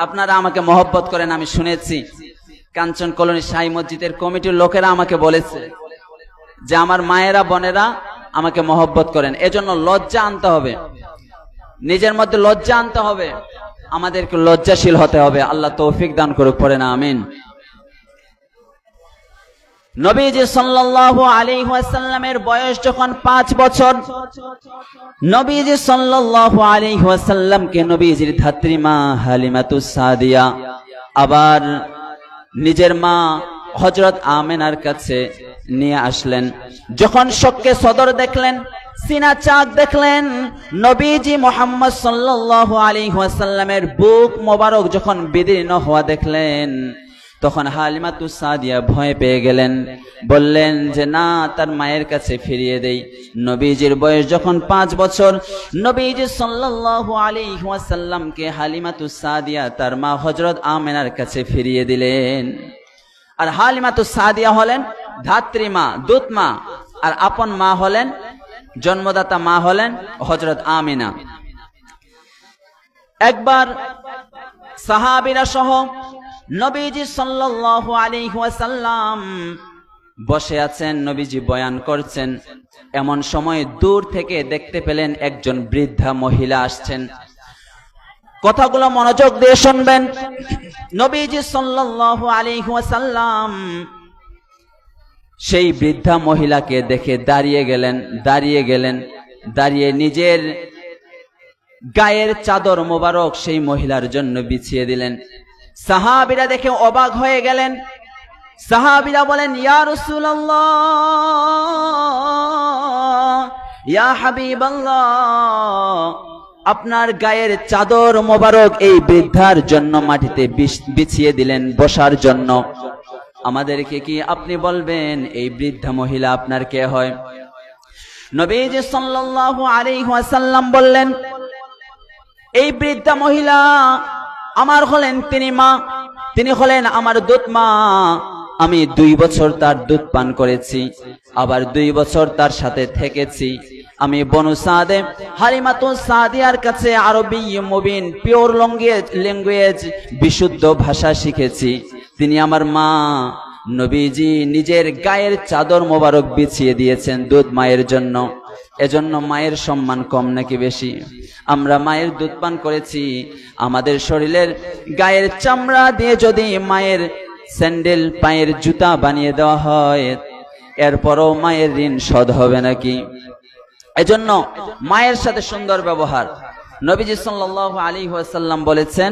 আপনারা আমাকে মহব্বত করেন। আমি শুনেছি কাঞ্চন কলোনি শাহী মসজিদের কমিটির লোকেরা আমাকে বলেছে যে আমার মায়েরা বোনেরা আমাকে মহব্বত করেন। এজন্য লজ্জা আনতে হবে, নিজের মধ্যে লজ্জা আনতে হবে, আমাদেরকে লজ্জাশীল হতে হবে। আল্লাহ তৌফিক দান করুক, পড়েন আমিন। নবীজি সাল্লাল্লাহু আলাইহি ওয়াসাল্লামের বয়স যখন 5 বছর, নবীজি সাল্লাল্লাহু আলাইহি ওয়াসাল্লামকে নবীজির ধাত্রী মা হালিমাতুস সাদিয়া আবার নিজের মা হযরত আমেনার কাছে নিয়ে আসলেন। যখন শোকে সদর দেখলেন, সিনা চাক দেখলেন, নবীজি মুহাম্মদ সাল্লাল্লাহু আলাইহি ওয়াসাল্লামের বুক মোবারক যখন বিদীর্ণ হওয়া দেখলেন, তখন হালিমাতুস সাদিয়া ভয় পেয়ে গেলেন, বললেন যে না, তার মায়ের কাছে ফিরিয়ে দেই। নবীজির বয়স যখন 5 বছর, নবীজি সাল্লাল্লাহু আলাইহি ওয়াসাল্লামকে হালিমাতুস সাদিয়া তার মা হযরত আমেনার কাছে ফিরিয়ে দিলেন। আর হালিমাতুস সাদিয়া হলেন ধাত্রী মা, দূত মা, আর আপন মা হলেন, জন্মদাতা মা হলেন হযরত আমিনা। একবার সাহাবীরা সহ নবীজি সাল্লাল্লাহু আলাইহি ওয়াসাল্লাম বসে আছেন, নবীজি বয়ান করছেন। এমন সময় দূর থেকে দেখতে পেলেন একজন বৃদ্ধা মহিলা আসছেন। কথাগুলো মনোযোগ দিয়ে শুনবেন। নবীজি সাল্লাল্লাহু আলাইহি ওয়াসাল্লাম সেই বৃদ্ধা মহিলাকে দেখে দাঁড়িয়ে নিজের গায়ের চাদর মোবারক সেই মহিলার জন্য বিছিয়ে দিলেন। সাহাবীরা দেখে অবাক হয়ে গেলেন। সাহাবীরা বলেন, ইয়া রাসূলুল্লাহ, ইয়া হাবিবাল্লাহ, আপনার গায়ের চাদর মোবারক এই বৃদ্ধার জন্য মাটিতে বিছিয়ে দিলেন বসার জন্য। আমাদেরকে কি আপনি বলবেন এই বৃদ্ধা মহিলা আপনার কে হয়? নবীজি সাল্লাল্লাহু আলাইহি ওয়াসাল্লাম বললেন, এই বৃদ্ধা মহিলা আমার হলেন তিনি মা, তিনি হলেন আমার দুধ মা। আমি 2 বছর তার দুধ পান করেছি, আবার 2 বছর তার সাথে থেকেছি। আমি বনু সাদে হালিমাতুস সাদিয়ার কাছে আরবি মুবিন, পিওর ল্যাঙ্গুয়েজ, বিশুদ্ধ ভাষা শিখেছি। তিনি আমার মা। নবীজি নিজের গায়ের চাদর মোবারক বিছিয়ে দিয়েছেন দুধ মায়ের জন্য। এজন্য মায়ের সম্মান কম নাকি বেশি? আমরা মায়ের দুধ পান করেছি, আমাদের শরীরের গায়ের চামড়া দিয়ে যদি মায়ের স্যান্ডেল, পায়ের জুতা বানিয়ে দেওয়া হয়, এরপরও মায়ের ঋণ শোধ হবে নাকি? এজন্য মায়ের সাথে সুন্দর ব্যবহার। নবীজি সাল্লাল্লাহু আলাইহি ওয়াসাল্লাম বলেছেন,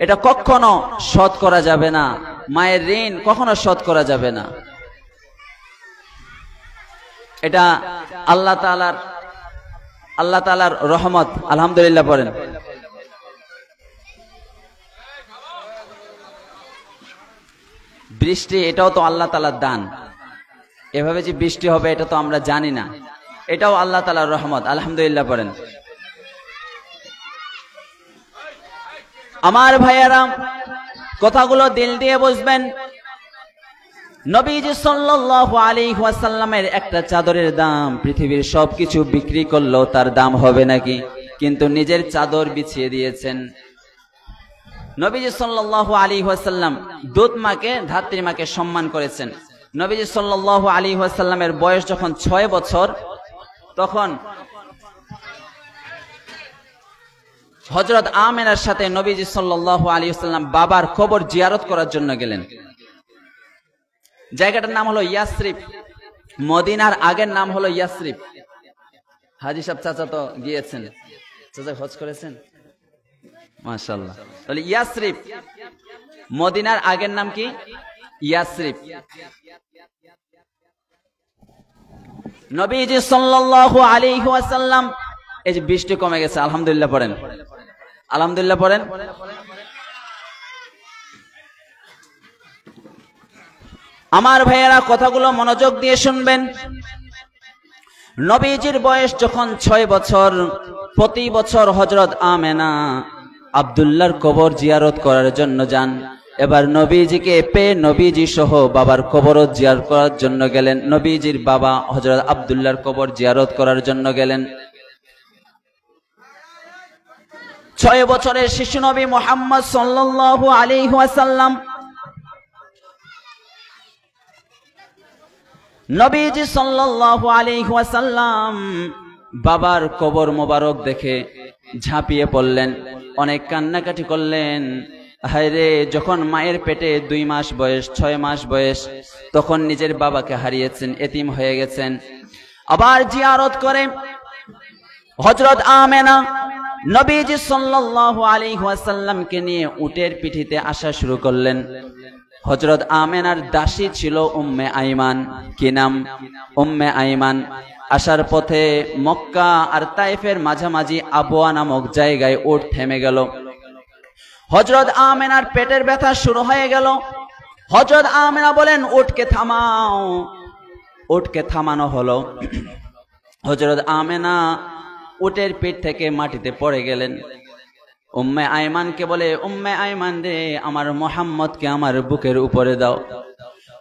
এটা কখনো শোধ করা যাবে না, মায়ের ঋণ কখনো শোধ করা যাবে না। এটা আল্লাহ তাআলার রহমত। আলহামদুলিল্লাহ পড়েন। বৃষ্টি এটাও তো আল্লাহ তাআলার দান। এভাবে যে বৃষ্টি হবে এটা তো আমরা জানি না, এটাও আল্লাহ তাআলার রহমত। আলহামদুলিল্লাহ পড়েন। আমার ভাইয়েরা, কথাগুলো দিল দিয়ে বুঝবেন। নবীজি সাল্লাল্লাহু আলাইহি ওয়াসাল্লামের একটা চাদরের দাম পৃথিবীর সবকিছু বিক্রি করলেও তার দাম হবে নাকি? কিন্তু নিজের চাদর বিছিয়ে দিয়েছেন। নবীজি সাল্লাল্লাহু আলাইহি ওয়াসাল্লাম দুধ মাকে, ধাত্রী মাকে সম্মান করেছেন। নবীজি সাল্লাল্লাহু আলাইহি ওয়াসাল্লামের বয়স যখন 6 বছর, তখন হযরত আমেনার সাথে নবীজি সাল্লাল্লাহু আলাইহি ওয়াসাল্লাম বাবার কবর জিয়ারত করার জন্য গেলেন। জায়গাটার নাম হলো ইয়াসরিব। মদিনার আগের নাম হলো ইয়াসরিব। হাজী সাহেব চাচা তো গিয়েছেন, চাচা হজ করেছেন, মাশাআল্লাহ। তাহলে ইয়াসরিব, মদিনার আগের নাম কি? ইয়াসরিব। নবীজি সাল্লাল্লাহু আলাইহি ওয়াসাল্লাম, এই যে বৃষ্টি কমে গেছে, আলহামদুলিল্লাহ পড়েন, আলহামদুলিল্লাহ পড়েন। আমার ভাইয়েরা কথাগুলো মনোযোগ দিয়ে শুনবেন। নবীজির বয়স যখন 6 বছর, প্রতি বছর হযরত আমেনা আব্দুল্লাহর কবর জিয়ারত করার জন্য যান। এবার নবীজিকে পেয়ে নবীজি সহ বাবার কবরও জিয়ারত করার জন্য গেলেন। নবীজির বাবা হযরত আব্দুল্লাহর কবর জিয়ারত করার জন্য গেলেন। 6 বছরের শিশু নবী মুহাম্মদ সাল্লাল্লাহু আলাইহি ওয়াসাল্লাম, নবীজি সাল্লাল্লাহু আলাইহি ওয়াসাল্লাম বাবার কবর মোবারক দেখে ঝাঁপিয়ে পড়লেন, অনেক কান্নাকাটি করলেন। হায়রে, যখন মায়ের পেটে 2 মাস বয়স, 6 মাস বয়স, তখন নিজের বাবাকে হারিয়েছেন, এতিম হয়ে গেছেন। আবার জিয়ারত করে হযরত আমেনা নবীজি সাল্লাল্লাহু আলাইহি ওয়াসাল্লামকে নিয়ে উটের পিঠিতে আসা শুরু করলেন। হযরত আমেনার দাসী ছিল উম্মে আইমান। কি নাম? উম্মে আইমান। আসার পথে মক্কা আর তায়েফের মাঝামাঝি আবওয়া নামক জায়গায় উট থেমে গেল। হযরত আমেনার পেটের ব্যথা শুরু হয়ে গেল। হযরত আমেনা বলেন, উটকে থামাও। উটকে থামানো হলো। হযরত আমেনা উটের পিঠ থেকে মাটিতে পড়ে গেলেন। উম্মে আইমানকে বলে, উম্মে আইমান রে, আমার মুহাম্মদকে আমার বুকের উপরে দাও।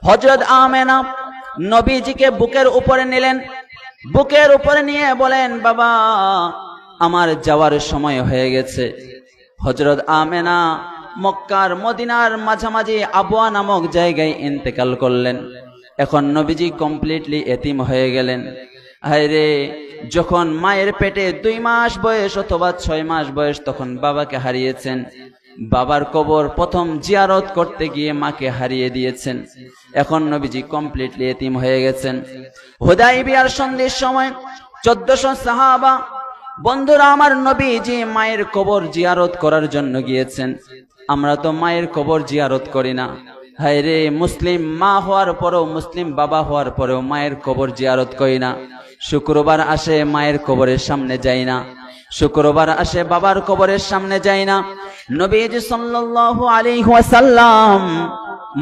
হযরত আমেনা নবীজিকে বুকের উপরে নিলেন। বুকের উপরে নিয়ে বলেন, বাবা, আমার যাওয়ার সময় হয়ে গেছে। হযরত আমেনা মক্কার মদিনার মাঝামাঝি আবওয়া নামক জায়গায় ইন্তেকাল করলেন। এখন নবীজি কমপ্লিটলি এতিম হয়ে গেলেন। হায়রে, যখন মায়ের পেটে 2 মাস বয়স অথবা 6 মাস বয়স, তখন বাবাকে হারিয়েছেন। বাবার কবর প্রথম জিয়ারত করতে গিয়ে মাকে হারিয়ে দিয়েছেন। এখন নবীজি কমপ্লিটলি এতিম হয়ে গেছেন। হুদায়বিয়ার সন্ধির সময় 1400 সাহাবা, বন্ধুরা আমার, নবীজি মায়ের কবর জিয়ারত করার জন্য গিয়েছেন। আমরা তো মায়ের কবর জিয়ারত করি না। হায়রে, মুসলিম মা হওয়ার পরেও, মুসলিম বাবা হওয়ার পরেও মায়ের কবর জিয়ারত করি না। শুক্রবার আসে মায়ের কবরের সামনে যাই না, শুক্রবার আসে বাবার কবরের সামনে যাই না। নবীজি সাল্লাল্লাহু আলাইহি ওয়াসাল্লাম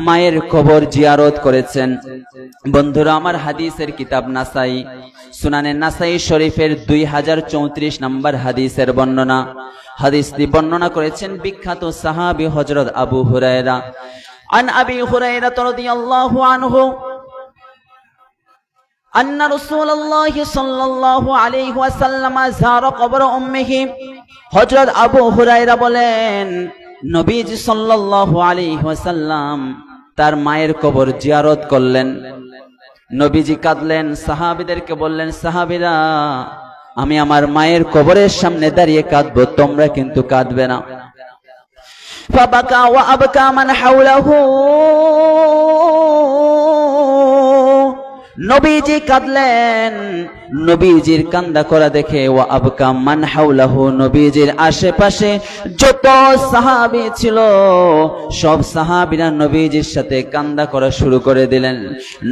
মায়ের কবর জিয়ারত করেছেন। বন্ধুরা আমার, হাদিসের কিতাব নাসাই, সুনানে নাসাই শরীফের 2034 নম্বর হাদিসের বর্ণনা। হাদিসটি বর্ণনা করেছেন বিখ্যাত সাহাবী হযরত আবু হুরায়রা। আন আবি হুরায়রা রাদিয়াল্লাহু আনহু আন্না রাসূলুল্লাহ সাল্লাল্লাহু আলাইহি ওয়াসাল্লাম যারা কবর উম্মিহি। হযরত আবু হুরায়রা বলেন, নবীজি সাল্লাল্লাহু আলাইহি ওয়াসাল্লাম তার মায়ের কবর জিয়ারত করলেন। নবীজি কাঁদলেন, সাহাবীদেরকে বললেন, সাহাবীরা, আমি আমার মায়ের কবরের সামনে দাঁড়িয়ে কাঁদবো, তোমরা কিন্তু কাঁদবে না। ফাবাকা ওয়া আবকা মান হাওলাহু। নবীজি কাঁদলেন। নবীজির কান্না করা দেখে ওয়া আবকা মান হাওলাহু, নবীজির আশেপাশে যত সাহাবী ছিল সব সাহাবীরা নবীজির সাথে কান্না করা শুরু করে দিলেন।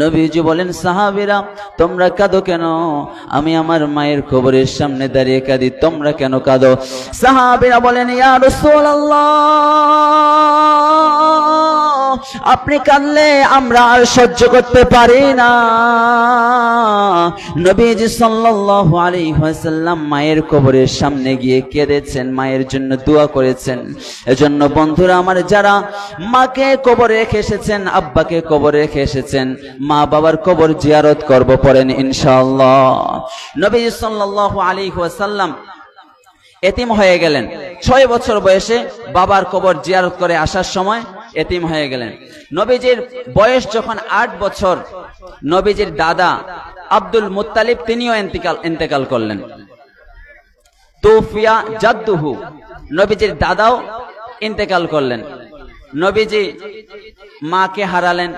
নবীজি বলেন, সাহাবীরা, তোমরা কাঁদো কেন? আমি আমার মায়ের কবরের সামনে দাঁড়িয়ে কাঁদি, তোমরা কেন কাঁদো? সাহাবীরা বলেন, ইয়া রাসূলুল্লাহ, আপনি কাঁদলে আমরা আর সহ্য করতে পারি না। নবীজি সাল্লাল্লাহু আলাইহি ওয়াসাল্লাম মায়ের কবরের সামনে গিয়ে কেঁদেছেন, মায়ের জন্য দোয়া করেছেন। এজন্য বন্ধুরা আমার, যারা মাকে কবরে রেখে এসেছেন, আব্বাকে কবরে রেখে এসেছেন, মা বাবার কবর জিয়ারত করব, পড়েন ইনশাআল্লাহ। নবীজি সাল্লাল্লাহু আলাইহি ওয়াসাল্লাম এতিম হয়ে গেলেন। 6 বছর বয়সে বাবার কবর জিয়ারত করে আসার সময় এতিম হয়ে গেলেন। নবীজির বয়স যখন 8 বছর, নবীজির দাদা আব্দুল মুত্তালিব তিনিও ইন্তেকাল করলেন। তুফিয়া জাদ্দুহু, নবীজির দাদাও ইন্তেকাল করলেন। নবীজি মাকে হারালেন,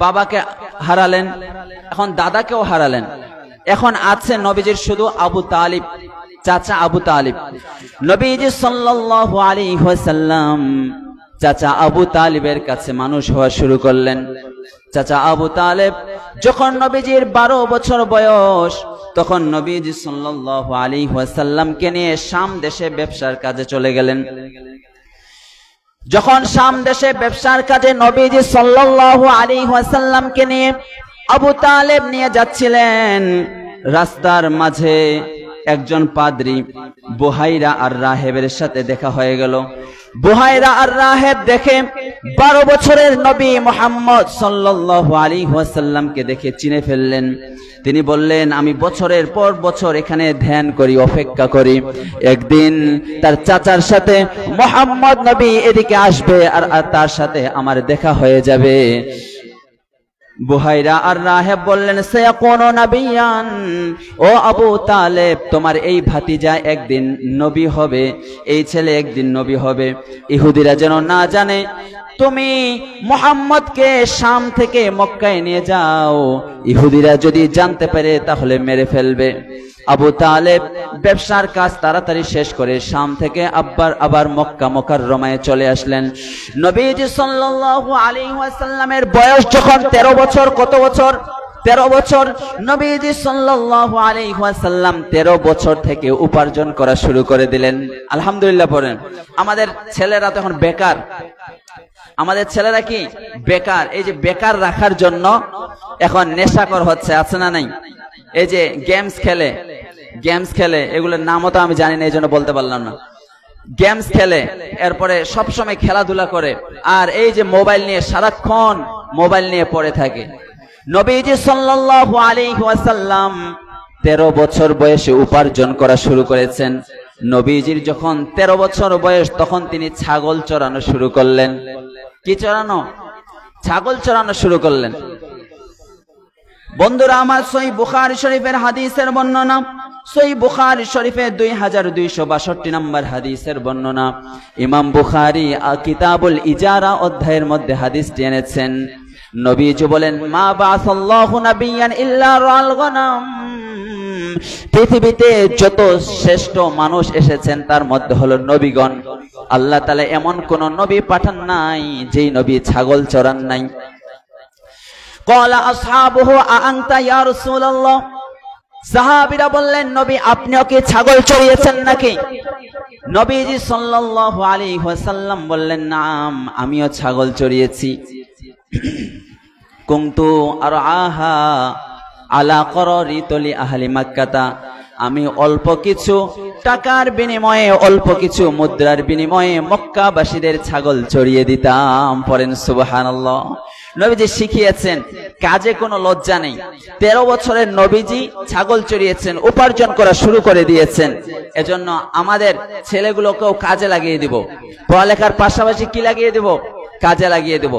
বাবাকে হারালেন, এখন দাদাকেও হারালেন। এখন আছে নবীজির শুধু আবু তালিব। চাচা আবু তালিব। নবীজি সাল্লাল্লাহু আলাইহি ওয়াসাল্লাম চাচা আবু তালিবের কাছে মানুষ হওয়া শুরু করলেন। চাচা আবু তালেব যখন নবীজির 12 বছর বয়স, তখন নবীজি সাল্লাল্লাহু আলাইহি ওয়াসাল্লামকে নিয়ে শাম দেশে ব্যবসার কাজে চলে গেলেন। যখন শাম দেশে ব্যবসার কাজে নবীজি সাল্লাল্লাহু আলাইহি ওয়াসাল্লামকে নিয়ে আবু তালেব নিয়ে যাচ্ছিলেন, রাস্তার মাঝে একজন পাদ্রী বুহাইরা আর রাহেবের সাথে দেখা হয়ে গেল। বুহাইরা আর রাহেব দেখে 12 বছরের নবী মুহাম্মদ সাল্লাল্লাহু আলাইহি ওয়াসাল্লামকে দেখে চিনে ফেললেন। তিনি বললেন, আমি বছরের পর বছর এখানে ধ্যান করি, অপেক্ষা করি, একদিন তার চাচার সাথে মুহাম্মদ নবী এদিকে আসবে আর তার সাথে আমার দেখা হয়ে যাবে। বুহাইরা আর রাহেব বললেন, সায়াকুনু নাবিয়ান, ও আবু তালেব, তোমার এই ভাতিজা একদিন নবী হবে, এই ছেলে একদিন নবী হবে। ইহুদিরা যেন না জানে তুমি মুহাম্মদকে শাম থেকে মক্কায় নিয়ে যাও, ইহুদিরা যদি জানতে পারে তাহলে মেরে ফেলবে। আবু তালেব ব্যবসার কাজ তাড়াতাড়ি শেষ করে শাম থেকে আবার মক্কা মুকাররমায় চলে আসলেন। নবীজি সাল্লাল্লাহু আলাইহি ওয়াসাল্লামের বয়স যখন 13 বছর, কত বছর? 13 বছর। নবীজি সাল্লাল্লাহু আলাইহি ওয়াসাল্লাম 13 বছর থেকে উপার্জন করা শুরু করে দিলেন। আলহামদুলিল্লাহ পড়েন। আমাদের ছেলেরা তো এখন বেকার। আমাদের ছেলেরা কি বেকার? এই যে বেকার রাখার জন্য এখন নেশাকর হচ্ছে, আছে না নাই? এই যে গেমস খেলে, এগুলোর নামও তো আমি জানি না, এই জন্য বলতে পারলাম না। গেমস খেলে, এরপরে সবসময় খেলাধুলা করে, আর এই যে মোবাইল নিয়ে সারাক্ষণ মোবাইল নিয়ে পড়ে থাকে। নবীজি সাল্লাল্লাহু আলাইহি ওয়াসাল্লাম 13 বছর বয়সে উপার্জন করা শুরু করেছেন। নবীজির যখন 13 বছর বয়স, তখন তিনি ছাগল চড়ানো শুরু করলেন। কি চড়ানো? ছাগল চড়ানো শুরু করলেন। বন্ধুরা আমার, সহিহ বুখারী শরীফের হাদিসের বর্ণনা, সহিহ বুখারী শরীফে 2262 নম্বর হাদিসের বর্ণনা। ইমাম বুখারী কিতাবুল ইজারা অধ্যায়ের মধ্যে হাদিসটি এনেছেন। নবীজি বলেন, মা বাসাল্লাহু নাবিয়ান ইল্লা রাল গনাম, পৃথিবীতে যত শ্রেষ্ঠ মানুষ এসেছেন তার মধ্যে হলো নবীগণ। আল্লাহ তাআলা এমন কোন নবী পাঠান নাই যেই নবী ছাগল চড়ান নাই। ক্বালা আসহাবুহু আনতা ইয়া রাসূলুল্লাহ, সাহাবীরা বললেন, নবী আপনিও কি ছাগল চড়িয়েছেন নাকি? নবীজি সাল্লাল্লাহু আলাইহি ওয়াসাল্লাম বললেন, নাম, আমিও ছাগল চড়িয়েছি। কুনতু আরআহা আলা করারিতলি আহলি মক্কাতা, আমি অল্প কিছু টাকার বিনিময়ে, অল্প কিছু মুদ্রার বিনিময়ে মক্কাবাসীদের ছাগল চড়িয়ে দিতাম। পড়েন সুবহানাল্লাহ। নবীজি শিখিয়েছেন, কাজে কোনো লজ্জা নেই। 13 বছরের নবীজি ছাগল চড়িয়েছেন, উপার্জন করা শুরু করে দিয়েছেন। এজন্য আমাদের ছেলেগুলোকেও কাজে লাগিয়ে দিব। পড়ালেখার পাশাপাশি কি লাগিয়ে দিব? কাজে লাগিয়ে দেব।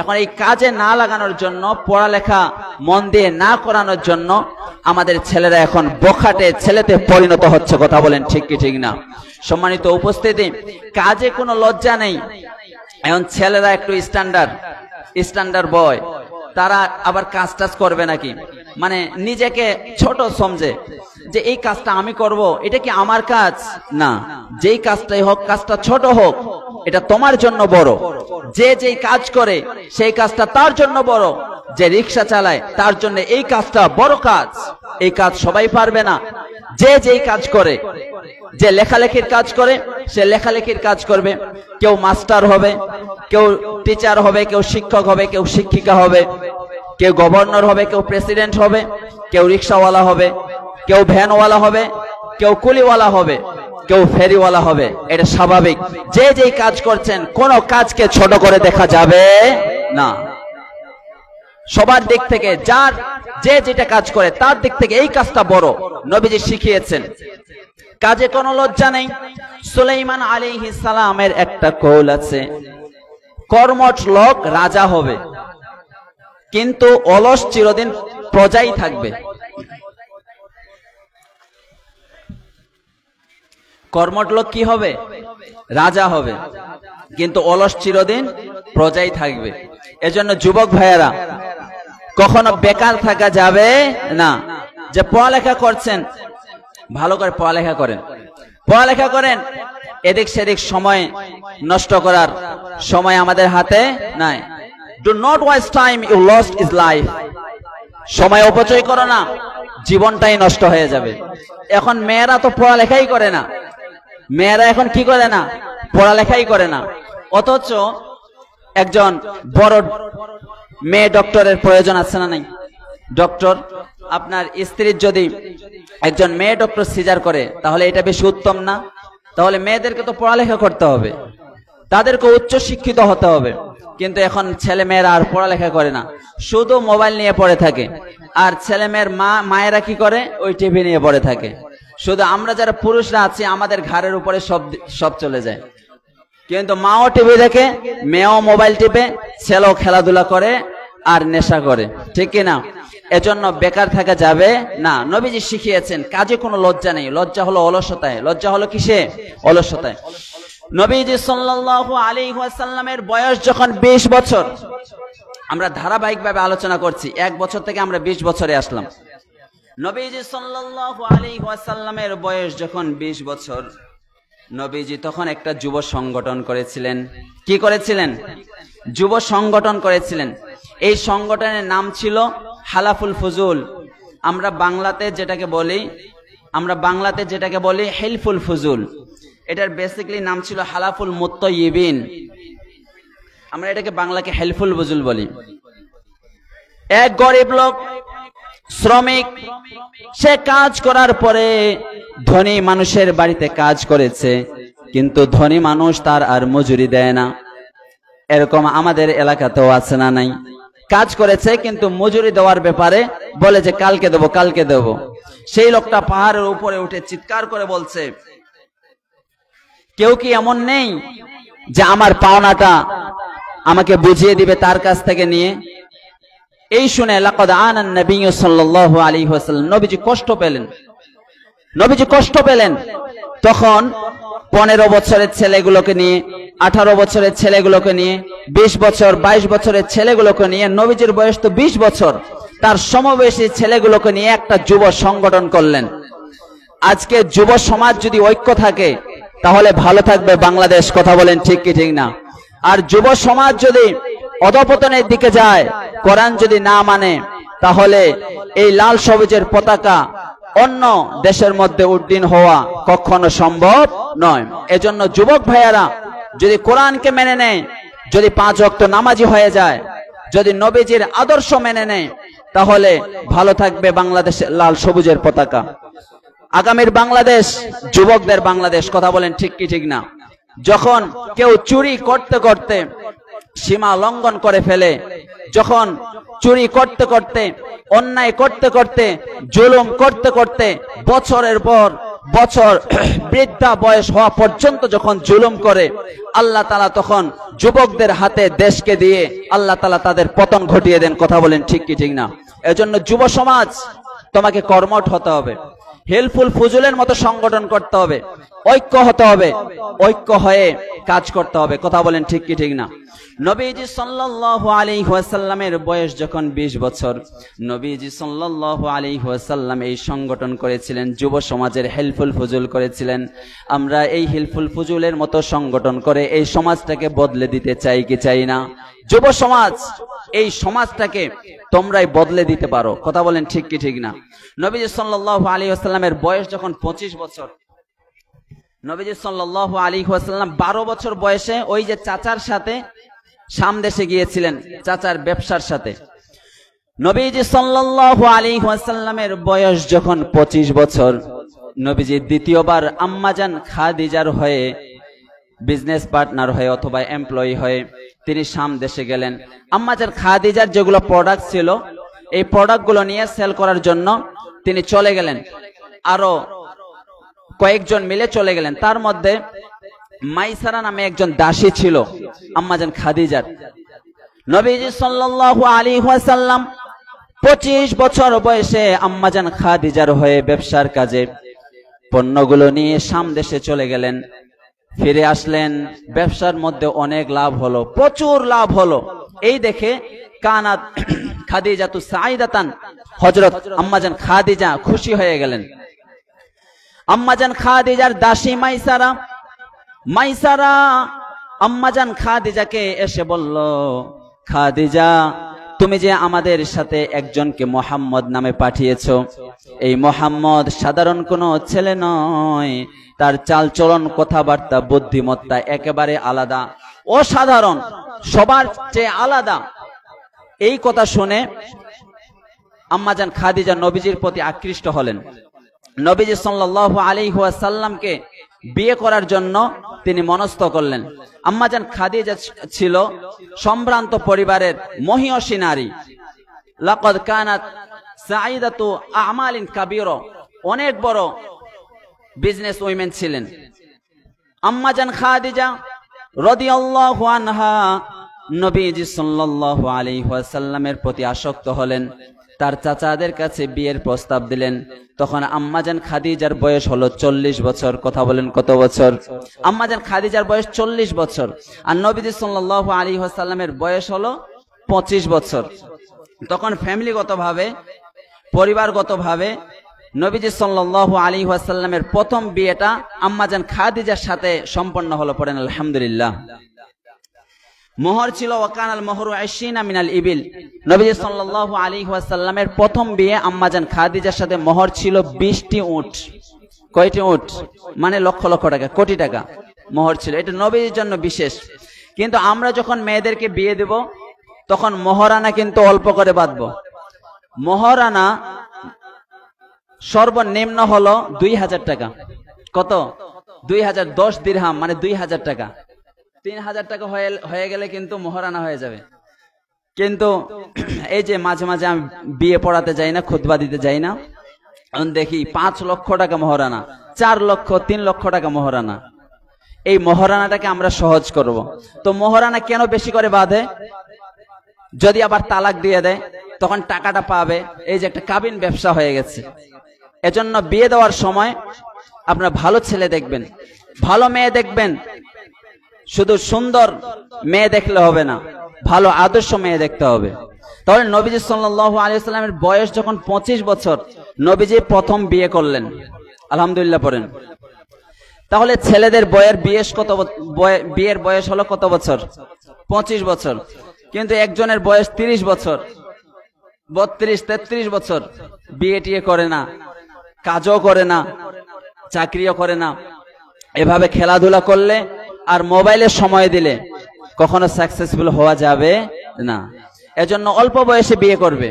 এখন এই কাজে না লাগানোর জন্য, পড়ালেখা মন দিয়ে না করানোর জন্য আমাদের ছেলেরা এখন বখাটে ছেলেতে পরিণত হচ্ছে। কথা বলেন ঠিক কি ঠিক না? সম্মানিত উপস্থিতি, কাজে কোনো লজ্জা নেই। এখন ছেলেরা একটু স্ট্যান্ডার্ড বয়, তারা আবার কাজ টাজ করবে নাকি, মানে নিজেকে ছোট সমঝে যে এই কাজটা আমি করব, এটা কি আমার কাজ না। যেই কাজটাই হোক, কাজটা ছোট হোক, এটা তোমার জন্য বড়। যে যেই কাজ করে সেই কাজটা তার জন্য বড়। যে রিক্সা চালায় তার জন্য এই কাজটা বড় কাজ। এই কাজ সবাই পারবে না। যে যেই কাজ করে, যে লেখালেখির কাজ করে সে লেখালেখির কাজ করবে। কেউ মাস্টার হবে, কেউ টিচার হবে, কেউ শিক্ষক হবে, কেউ শিক্ষিকা হবে, কেউ গভর্নর হবে, কেউ প্রেসিডেন্ট হবে, কেউ রিক্সাওয়ালা হবে, কেউ ভ্যানওয়ালা হবে, কেউ কুলিওয়ালা হবে, কেউ ফেরিওয়ালা হবে। এটা স্বাভাবিক। যে যেই কাজ করছেন, কোন কাজকে ছোট করে দেখা যাবে না। সবার দিক থেকে, যার যে যেটা কাজ করে তার দিক থেকে এই কাজটা বড়। নবীজি শিখিয়েছেন, কাজে কোনো লজ্জা নেই। সুলাইমান আলাইহিস সালামের একটা কৌল আছে, কর্মঠ লোক রাজা হবে, কিন্তু অলস চিরদিন প্রজাই থাকবে। কর্মঠ লোক কি হবে? রাজা হবে, কিন্তু অলস চিরদিন প্রজাই থাকবে। এজন্য যুবক ভাইয়েরা, কখনো বেকার থাকা যাবে না। যে পড়ালেখা করছেন, ভালো করে পড়ালেখা করেন, পড়ালেখা করেন। এদিক সেদিক সময় নষ্ট করার সময় আমাদের হাতে নাই। Do not waste time, you lost is life. সময় অপচয় করো না, জীবনটাই নষ্ট হয়ে যাবে। এখন মেয়েরা তো পড়ালেখাই করে না, মেয়েরা এখন কি করে না, পড়ালেখাই করে না। অথচ একজন বড় মেয়ে ডক্টরের প্রয়োজন আছে না নাই? ডক্টর, আপনার স্ত্রীর যদি একজন মেয়ে ডক্টর সিজার করে তাহলে এটা বেশি উত্তম না? তাহলে মেয়েদেরকে তো পড়ালেখা করতে হবে, তাদেরকে উচ্চ শিক্ষিত হতে হবে। কিন্তু এখন ছেলে মেয়েরা আর পড়ালেখা করে না, শুধু মোবাইল নিয়ে পড়ে থাকে। আর ছেলে মেয়ের মায়েরা কি করে, ওই টিভি নিয়ে পড়ে থাকে। শুধু আমরা যারা পুরুষরা আছি আমাদের ঘাড়ের উপরে সব চলে যায়। কিন্তু মাও টিভি দেখে, মেয়েও মোবাইল টিপে, ছেলেও খেলাধুলা করে আর নেশা করে, ঠিক কিনা? এজন্য বেকার থাকা যাবে না। নবীজি শিখিয়েছেন কাজে কোনো লজ্জা নেই। লজ্জা হলো অলসতায়। লজ্জা হলো কিসে? অলসতায়। নবীজি সাল্লাল্লাহু আলাইহি ওয়াসাল্লামের বয়স যখন 20 বছর, আমরা ধারাবাহিকভাবে আলোচনা করছি, 1 বছর থেকে আমরা 20 বছরে আসলাম। নবীজি সাল্লাল্লাহু আলাইহি ওয়াসাল্লামের বয়স যখন 20 বছর, নবীজি তখন একটা যুব সংগঠন করেছিলেন। কি করেছিলেন? যুব সংগঠন করেছিলেন। এই সংগঠনের নাম ছিল হালাফুল ফুজুল। আমরা বাংলাতে যেটাকে বলি হিলফুল ফুজুল। এটার বেসিক্যালি নাম ছিল হালাফুল মুত্তাইয়িবিন। আমরা এটাকে বাংলাকে হেলফুল ফুজুল বলি। এক গরিব লোক, শ্রমিক, সে কাজ করার পরে ধনী মানুষের বাড়িতে কাজ করেছে, কিন্তু ধনী মানুষ তার আর মজুরি দেয় না। এরকম আমাদের এলাকাতেও আছে না নাই? কাজ করেছে কিন্তু মজুরি দেওয়ার ব্যাপারে বলে যে কালকে দেবো, কালকে দেবো। সেই লোকটা পাহাড়ের উপরে উঠে চিৎকার করে বলছে, কেউ কি এমন নেই যে আমার পাওনাটা আমাকে বুঝিয়ে দিবে তার কাছ থেকে নিয়ে? এই শুনে লাকাদ আনান নবী সাল্লাল্লাহু আলাইহি ওয়াসাল্লাম, নবীজি কষ্ট পেলেন। তখন 15 বছরের ছেলেগুলোকে নিয়ে, 18 বছরের ছেলেগুলোকে নিয়ে, 20 বছর 22 বছরের ছেলেগুলোকে নিয়ে, নবীজির বয়স তো 20 বছর, তার সমবয়সী ছেলেগুলোকে নিয়ে একটা যুব সংগঠন করলেন। আজকে যুব সমাজ যদি ঐক্য থাকে তাহলে ভালো থাকবে বাংলাদেশ। কথা বলেন ঠিক কি ঠিক না? আর যুব সমাজ যদি অধপতনের দিকে যায়, কোরআন যদি না মানে, তাহলে এই লাল সবুজের পতাকা অন্য দেশের মধ্যে উড্ডীন হওয়া কখনো সম্ভব নয়। এজন্য যুবক ভাইয়ারা যদি কোরআনকে মেনে নেয়, যদি 5 ওয়াক্ত নামাজি হয়ে যায়, যদি নবীজির আদর্শ মেনে নেয়, তাহলে ভালো থাকবে বাংলাদেশের লাল সবুজের পতাকা। আগামীর বাংলাদেশ যুবকদের বাংলাদেশ। কথা বলেন ঠিক কি ঠিক না? যখন কেউ চুরি করতে করতে সীমা লঙ্ঘন করে ফেলে, যখন চুরি করতে করতে, অন্যায় করতে করতে, জুলুম করতে করতে বছরের পর বছর বৃদ্ধা বয়স হওয়া পর্যন্ত যখন জুলুম করে, আল্লাহ তাআলা তখন যুবকদের হাতে দেশকে দিয়ে আল্লাহ তাআলা তাদের পতন ঘটিয়ে দেন। কথা বলেন ঠিক কি ঠিক না? এজন্য যুব সমাজ তোমাকে কর্মঠ হতে হবে, হেল্পফুল ফুজুলের মতো সংগঠন করতে হবে, ঐক্য হতে হবে, ঐক্য হয়ে কাজ করতে হবে। কথা বলেন ঠিক কি ঠিক না? নবীজি সাল্লাল্লাহু আলাইহি ওয়াসাল্লামের বয়স যখন 20 বছর, নবীজি সাল্লাল্লাহু আলাইহি ওয়াসাল্লাম এই সংগঠন করেছিলেন, যুব সমাজের হেল্পফুল ফুজুল করেছিলেন। আমরা এই হেল্পফুল ফুজুলের মতো সংগঠন করে এই সমাজটাকে বদলে দিতে চাই কি চাই না? যুব সমাজ, এই সমাজটাকে তোমরাই বদলে দিতে পারো। কথা বলেন ঠিক কি ঠিক না? নবীজি সাল্লাল্লাহু আলাইহি ওয়াসাল্লামের বয়স যখন 25 বছর, নবীজি সাল্লাল্লাহু আলাইহি ওয়াসাল্লাম 12 বছর বয়সে ওই যে চাচার সাথে শাম দেশে গিয়েছিলেন, চাচার ব্যবসার সাথে। নবীজি সাল্লাল্লাহু আলাইহি ওয়াসাল্লামের বয়স যখন 25 বছর, নবীজি দ্বিতীয়বার আম্মাজান খাদিজার হয়ে, বিজনেস পার্টনার হয়ে অথবা এমপ্লয়ি হয়ে তিনি শাম দেশে গেলেন। আম্মাজান খাদিজার যেগুলো প্রোডাক্ট ছিল, এই প্রোডাক্টগুলো নিয়ে সেল করার জন্য তিনি চলে গেলেন। আরো কয়েকজন মিলে চলে গেলেন। তার মধ্যে মাইসারা নামে একজন দাসী ছিল আম্মাজান খাদিজার। নবীজি সাল্লাল্লাহু আলাইহি ওয়াসাল্লাম 25 বছর বয়সে আম্মাজান খাদিজার হয়ে ব্যবসার কাজে পণ্যগুলো নিয়ে শাম দেশে চলে গেলেন। ফিরে আসলেন, ব্যবসার মধ্যে অনেক লাভ হলো, প্রচুর লাভ হলো। এই দেখে কানাত খাদিজাতু সাইদাতান, হযরত আম্মাজান খাদিজা খুশি হয়ে গেলেন। আম্মাজান খাদিজার দাসী মাইসারা, মাইসারা আম্মাজান খাদিজাকে এসে বলল, খাদিজা তুমি যে আমাদের সাথে একজনকে মোহাম্মদ নামে পাঠিয়েছো, এই মোহাম্মদ সাধারণ কোনো ছেলে নয়, তার চালচলন কথাবার্তা বুদ্ধিমত্তা একেবারে আলাদা, অসাধারণ, সবার চেয়ে আলাদা। এই কথা শুনে আম্মাজান খাদিজা নবীজির প্রতি আকৃষ্ট হলেন। নবীজি সাল্লাল্লাহু আলাইহি ওয়াসাল্লামকে বিয়ে করার জন্য তিনি মনস্থ করলেন। আম্মাজান খাদিজা ছিল সম্ভ্রান্ত পরিবারের মহিয়সী নারী। লাকাদ কানাত সাঈদাতু আমালিন কাবীরা, অনেক বড় বিজনেস উইমেন ছিলেন। আম্মাজান খাদিজা রাদিয়াল্লাহু আনহা নবীজি সাল্লাল্লাহু আলাইহি ওয়াসাল্লামের প্রতি আসক্ত হলেন, তার চাচাদের কাছে বিয়ের প্রস্তাব দিলেন। তখন আম্মাজান খাদিজার বয়স হলো 40 বছর। কথা বলেন কত বছর? আম্মাজান খাদিজার বয়স 40 বছর, আর নবীজি সাল্লাল্লাহু আলাইহি ওয়াসাল্লামের বয়স হলো 25 বছর। তখন ফ্যামিলিগতভাবে, পরিবারগতভাবে নবীজি সাল্লাল্লাহু আলাইহি ওয়াসাল্লামের প্রথম বিয়েটা আম্মাজান খাদিজার সাথে সম্পন্ন হলো। পড়েন আলহামদুলিল্লাহ। মোহর ছিল ওয়াকানাল মোহরু 20 মিনাল ইবিল। নবীজি সাল্লাল্লাহু আলাইহি ওয়াসাল্লামের প্রথম বিয়ে আম্মাজান খাদিজার সাথে মোহর ছিল 20টি উট। কয়টি উট? মানে লক্ষ লক্ষ টাকা, কোটি টাকা মোহর ছিল। এটা নবীর জন্য বিশেষ। কিন্তু আমরা যখন মেয়েদেরকে বিয়ে দেব তখন মোহরানা কিন্তু অল্প করে বাঁধবো। মোহরানা সর্বনিম্ন হলো 2000 টাকা। কত? 2000, 10 দিরহাম মানে 2000 টাকা। 3000 টাকা হয়ে গেলে কিন্তু মোহরানা হয়ে যাবে। কিন্তু এই যে মাঝে মাঝে আমি বিয়ে পড়াতে যাই না, খুতবা দিতে যাই না, দেখি 5 লক্ষ টাকা মোহরানা, 4 লক্ষ, 3 লক্ষ টাকা মোহরানা। এই মোহরানাটাকে আমরা সহজ করব। তো মোহরানা কেন বেশি করে বাঁধে? যদি আবার তালাক দিয়ে দেয় তখন টাকাটা পাবে। এই যে একটা কাবিন ব্যবসা হয়ে গেছে। এজন্য বিয়ে দেওয়ার সময় আপনারা ভালো ছেলে দেখবেন, ভালো মেয়ে দেখবেন। শুধু সুন্দর মেয়ে দেখলে হবে না, ভালো আদর্শ মেয়ে দেখতে হবে। তাহলে নবীজি সাল্লাল্লাহু আলাইহি ওয়াসাল্লামের বয়স যখন 25 বছর, নবীজি প্রথম বিয়ে করলেন। আলহামদুলিল্লাহ পড়েন। তাহলে ছেলেদের বিয়ের বয়স হলো কত বছর? 25 বছর। কিন্তু একজনের বয়স 30 বছর, 32, 33 বছর, বিয়ে টিয়ে করে না, কাজও করে না, চাকরিও করে না। এভাবে খেলাধুলা করলে আর মোবাইলে সময় দিলে কখনো সাকসেসফুল হওয়া যাবে না। এজন্য অল্প বয়সে বিয়ে করবে,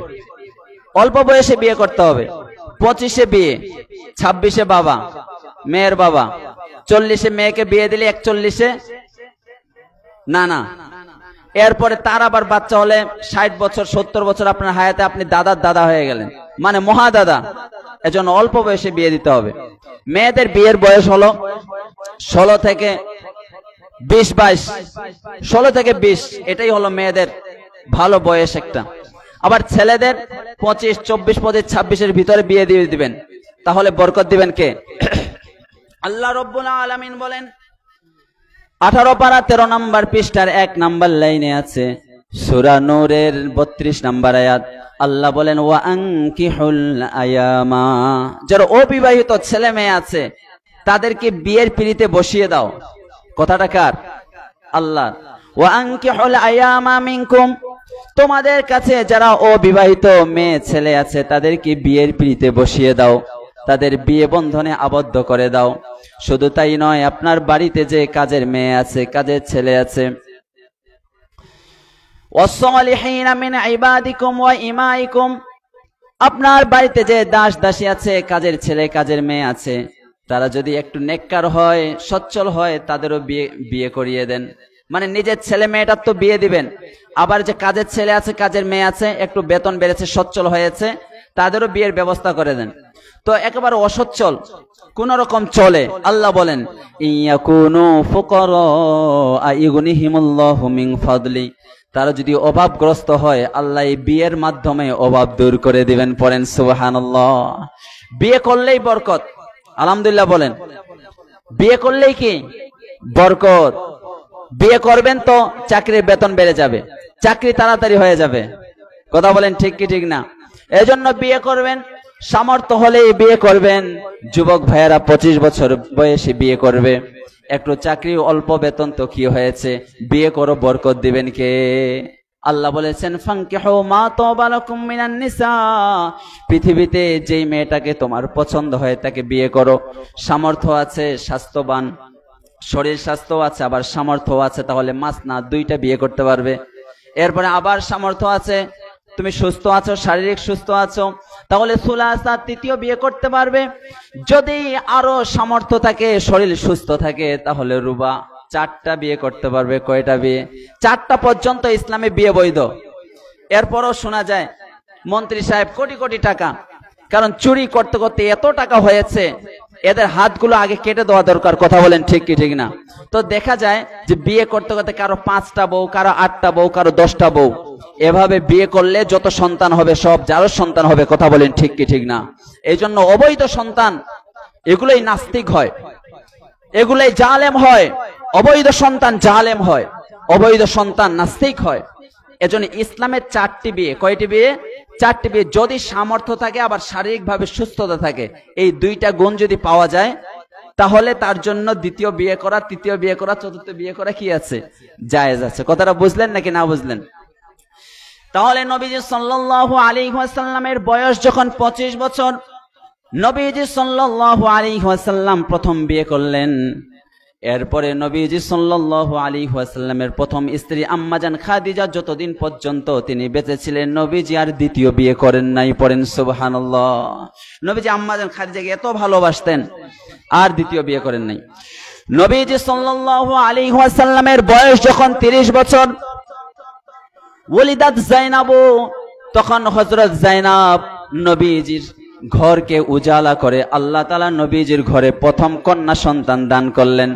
অল্প বয়সে বিয়ে করতে হবে। 25-এ বিয়ে, 26-এ বাবা, মেয়ের বাবা, 40-এ মেয়েকে বিয়ে দিলে 41-এ না। এরপরে তার আবার বাচ্চা হলে 60 বছর, 70 বছর আপনার হায়াতে আপনি দাদার দাদা হয়ে গেলেন, মানে মহাদাদা। এজন্য অল্প বয়সে বিয়ে দিতে হবে। মেয়েদের বিয়ের বয়স হলো 16 থেকে 20-22, 16 থেকে 20, এটাই হলো মেয়েদের ভালো বয়স একটা। আবার ছেলেদের 25, 24, 25, 26-এর ভিতরে বিয়ে দিয়ে দিবেন, তাহলে বরকত দিবেন কে? আল্লাহ রাব্বুল আলামিন বলেন 18 পারা 13 নম্বর পৃষ্ঠার 1 নম্বর লাইনে আছে, সূরা নূরের 32 নম্বর আয়াত। আল্লাহ বলেন ওয়া আনকিহুল আয়ামা, যারা অবিবাহিত ছেলে মেয়ে আছে তাদেরকে বিয়ের পিঁড়িতে বসিয়ে দাও। কথাটা কার? আল্লাহ। ওয়া আনকিহুল আয়ামা মিনকুম, তোমাদের কাছে যারা অবিবাহিত মেয়ে ছেলে আছে তাদেরকে বিয়ের পিঁড়িতে বসিয়ে দাও, তাদের বিয়ে বন্ধনে আবদ্ধ করে দাও। শুধু তাই নয়, আপনার বাড়িতে যে কাজের মেয়ে আছে, কাজের ছেলে আছে, ওয়াসসালিহিনা মিন ইবাদিকুম ওয়া ইমাইকুম, আপনার বাড়িতে যে দাস দাসী আছে, কাজের ছেলে কাজের মেয়ে আছে, তারা যদি একটু নেককার হয়, সচ্ছল হয়, তাদেরও বিয়ে করিয়ে দেন। মানে নিজের ছেলে মেয়েটার তো বিয়ে দিবেন, আবার যে কাজের ছেলে আছে কাজের মেয়ে আছে, একটু বেতন বেড়েছে, সচ্ছল হয়েছে, তাদেরও বিয়ের ব্যবস্থা করে দেন। তো একেবারে অসচ্ছল কোন রকম চলে, আল্লাহ বলেন ইয়াকুনু ফুকারা আইগুনিহিমুল্লাহু মিন ফাদলি, তারা যদি অভাবগ্রস্ত হয় আল্লাহ এই বিয়ের মাধ্যমে অভাব দূর করে দিবেন। পড়েন সুবহানাল্লাহ। বিয়ে করলেই বরকত। আলহামদুলিল্লাহ বলেন। বিয়ে করলেই কি বরকত। বিয়ে করবেন তো চাকরির বেতন বেড়ে যাবে, চাকরি তাড়াতাড়ি হয়ে যাবে। কথা বলেন ঠিক কি ঠিক না? এজন্য বিয়ে করবেন, সামর্থ্য হলেই বিয়ে করবেন। যুবক ভাইয়েরা 25 বছর বয়সে বিয়ে করবে। একটু চাকরি অল্প বেতন তো কি হয়েছে, বিয়ে করো, বরকত দিবেন কে? আল্লাহ বলেছেন ফানকিহু মা তাবা লাকুম মিনান নিসা, পৃথিবীতে যেই মেয়েটাকে তোমার পছন্দ হয় তাকে বিয়ে করো। সামর্থ্য আছে, স্বাস্থ্যবান, শরীর স্বাস্থ্য আছে, আবার সামর্থ্য আছে, তাহলে মাসনা 2টা বিয়ে করতে পারবে। এরপরে আবার সামর্থ্য আছে, তুমি সুস্থ আছো, শারীরিক সুস্থ আছো, তাহলে সুলাসা 3য় বিয়ে করতে পারবে। যদি আরো সামর্থ্য থাকে, শরীর সুস্থ থাকে, তাহলে রুবা 4টা বিয়ে করতে পারবে। কয়টা বিয়ে? 4টা পর্যন্ত ইসলামে বিয়ে বৈধ। এরপরও শোনা যায় মন্ত্রী সাহেব কোটি কোটি টাকা, কারণ চুরি করতে করতে এত টাকা হয়েছে, এদের হাতগুলো আগে কেটে দেওয়া দরকার। কথা বলেন ঠিক কি ঠিক না? তো দেখা যায় যে বিয়ে করতে করতে কারো 5টা বউ, কারো 8টা বউ, কারো 10টা বউ, এভাবে বিয়ে করলে যত সন্তান হবে সব যারও সন্তান হবে। কথা বলেন ঠিক কি ঠিক না? এই জন্য অবৈধ সন্তান এগুলোই নাস্তিক হয়, এগুলোই জালেম হয়। অবৈধ সন্তান জালেম হয়, অবৈধ সন্তান নাস্তিক হয়। এজন্য ইসলামের 4টি বিয়ে। কয়টি বিয়ে? 4টি বিয়ে। যদি সামর্থ্য থাকে, আবার শারীরিকভাবে সুস্থতা থাকে, এই 2টা গুণ যদি পাওয়া যায়, তাহলে তার জন্য 2য় বিয়ে করা, 3য় বিয়ে করা, 4র্থ বিয়ে করা কি আছে? জায়েজ আছে। কথাটা বুঝলেন নাকি না বুঝলেন? তাহলে নবীজি সাল্লাল্লাহু আলাইহি ওয়াসাল্লামের বয়স যখন 25 বছর, নবীজি সাল্লাল্লাহু আলাইহি ওয়াসাল্লাম প্রথম বিয়ে করলেন। এরপরে নবীজি সাল্লাল্লাহু আলাইহি ওয়াসাল্লামের প্রথম স্ত্রী আম্মাজান খাদিজা যতদিন পর্যন্ত তিনি বেঁচে ছিলেন, নবীজি আর 2য় বিয়ে করেন নাই। পড়েন সুবহানাল্লাহ। নবীজি আম্মাজান খাদিজাকে এত ভালোবাসতেন, আর 2য় বিয়ে করেন নাই। নবীজি সাল্লাল্লাহু আলাইহি ওয়াসাল্লামের বয়স যখন 30 বছর, ওলিদাত জাইনাবু, তখন হযরত জাইনাব নবীজির ঘরকে উজালা করে আল্লাহ তাআলা নবীজির ঘরে প্রথম কন্যা সন্তান দান করলেন।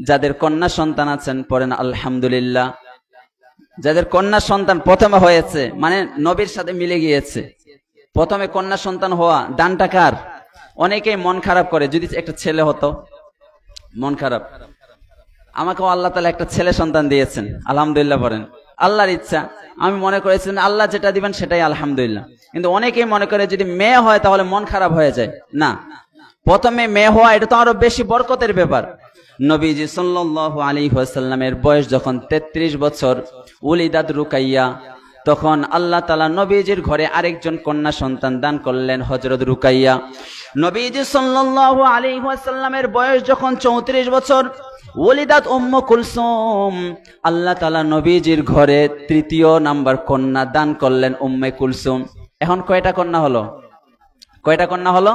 যাদের কন্যা সন্তান আছেন পড়েন আলহামদুলিল্লাহ। যাদের কন্যা সন্তান প্রথমে হয়েছে, মানে নবীর সাথে মিলে গিয়েছে, প্রথমে কন্যা সন্তান হওয়া দানটা কার? অনেকেই মন খারাপ করে, যদি একটা ছেলে হতো, মন খারাপ। আমাকেও আল্লাহ তাআলা একটা ছেলে সন্তান দিয়েছেন, আলহামদুলিল্লাহ পড়েন। আল্লাহর ইচ্ছা, আমি মনে করেছিলাম আল্লাহ যেটা দিবেন সেটাই আলহামদুলিল্লাহ। কিন্তু অনেকেই মনে করে যদি মেয়ে হয় তাহলে মন খারাপ হয়ে যায়। না, প্রথমে মেয়ে হওয়া এটা তো আরো বেশি বরকতের ব্যাপার। নবীজি সাল্লাল্লাহু আলাইহি ওয়াসাল্লামের বয়স যখন 33 বছর, উলিদাত রুকাইয়া, তখন আল্লাহ তাআলা নবীজির ঘরে আরেকজন কন্যা সন্তান দান করলেন, হযরত রুকাইয়া। নবীজি সাল্লাল্লাহু আলাইহি ওয়াসাল্লামের বয়স যখন 34 বছর, ওলিদাত উম্মু কুলসুম, আল্লাহ তাআলা নবীজির ঘরে 3য় নাম্বার কন্যা দান করলেন, উম্মে কুলসুম। এখন কয়টা কন্যা হলো? কয়টা কন্যা হলো?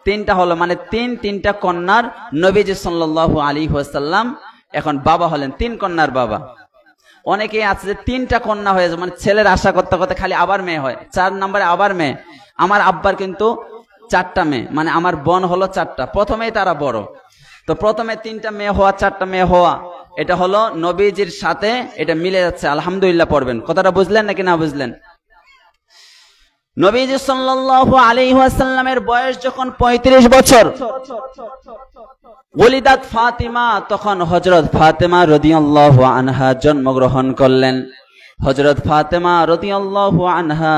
3টা হলো। মানে 3টা কন্যার নবীজি সাল্লাল্লাহু আলাইহি ওয়াসাল্লাম এখন বাবা হলেন, 3 কন্যার বাবা। অনেকেই আছে যে 3টা কন্যা হয়েছে, মানে ছেলের আশা করতে করতে খালি আবার মেয়ে হয়, 4 নম্বরে আবার মেয়ে। আমার আব্বার কিন্তু 4টা মেয়ে, মানে আমার বোন হলো 4টা, প্রথমেই তারা বড়। তো প্রথমে 3টা মেয়ে হওয়া, 4টা মেয়ে হওয়া, এটা হলো নবীজির সাথে এটা মিলে যাচ্ছে। আলহামদুলিল্লাহ পড়বেন। কথাটা বুঝলেন নাকি না বুঝলেন? নবীজি সাল্লাল্লাহু আলাইহি ওয়াসাল্লামের বয়স যখন 35 বছর, ওলিদাত ফাতিমা, তখন হযরত ফাতিমা রাদিয়াল্লাহু আনহা জন্মগ্রহণ করলেন। হযরত ফাতিমা রাদিয়াল্লাহু আনহা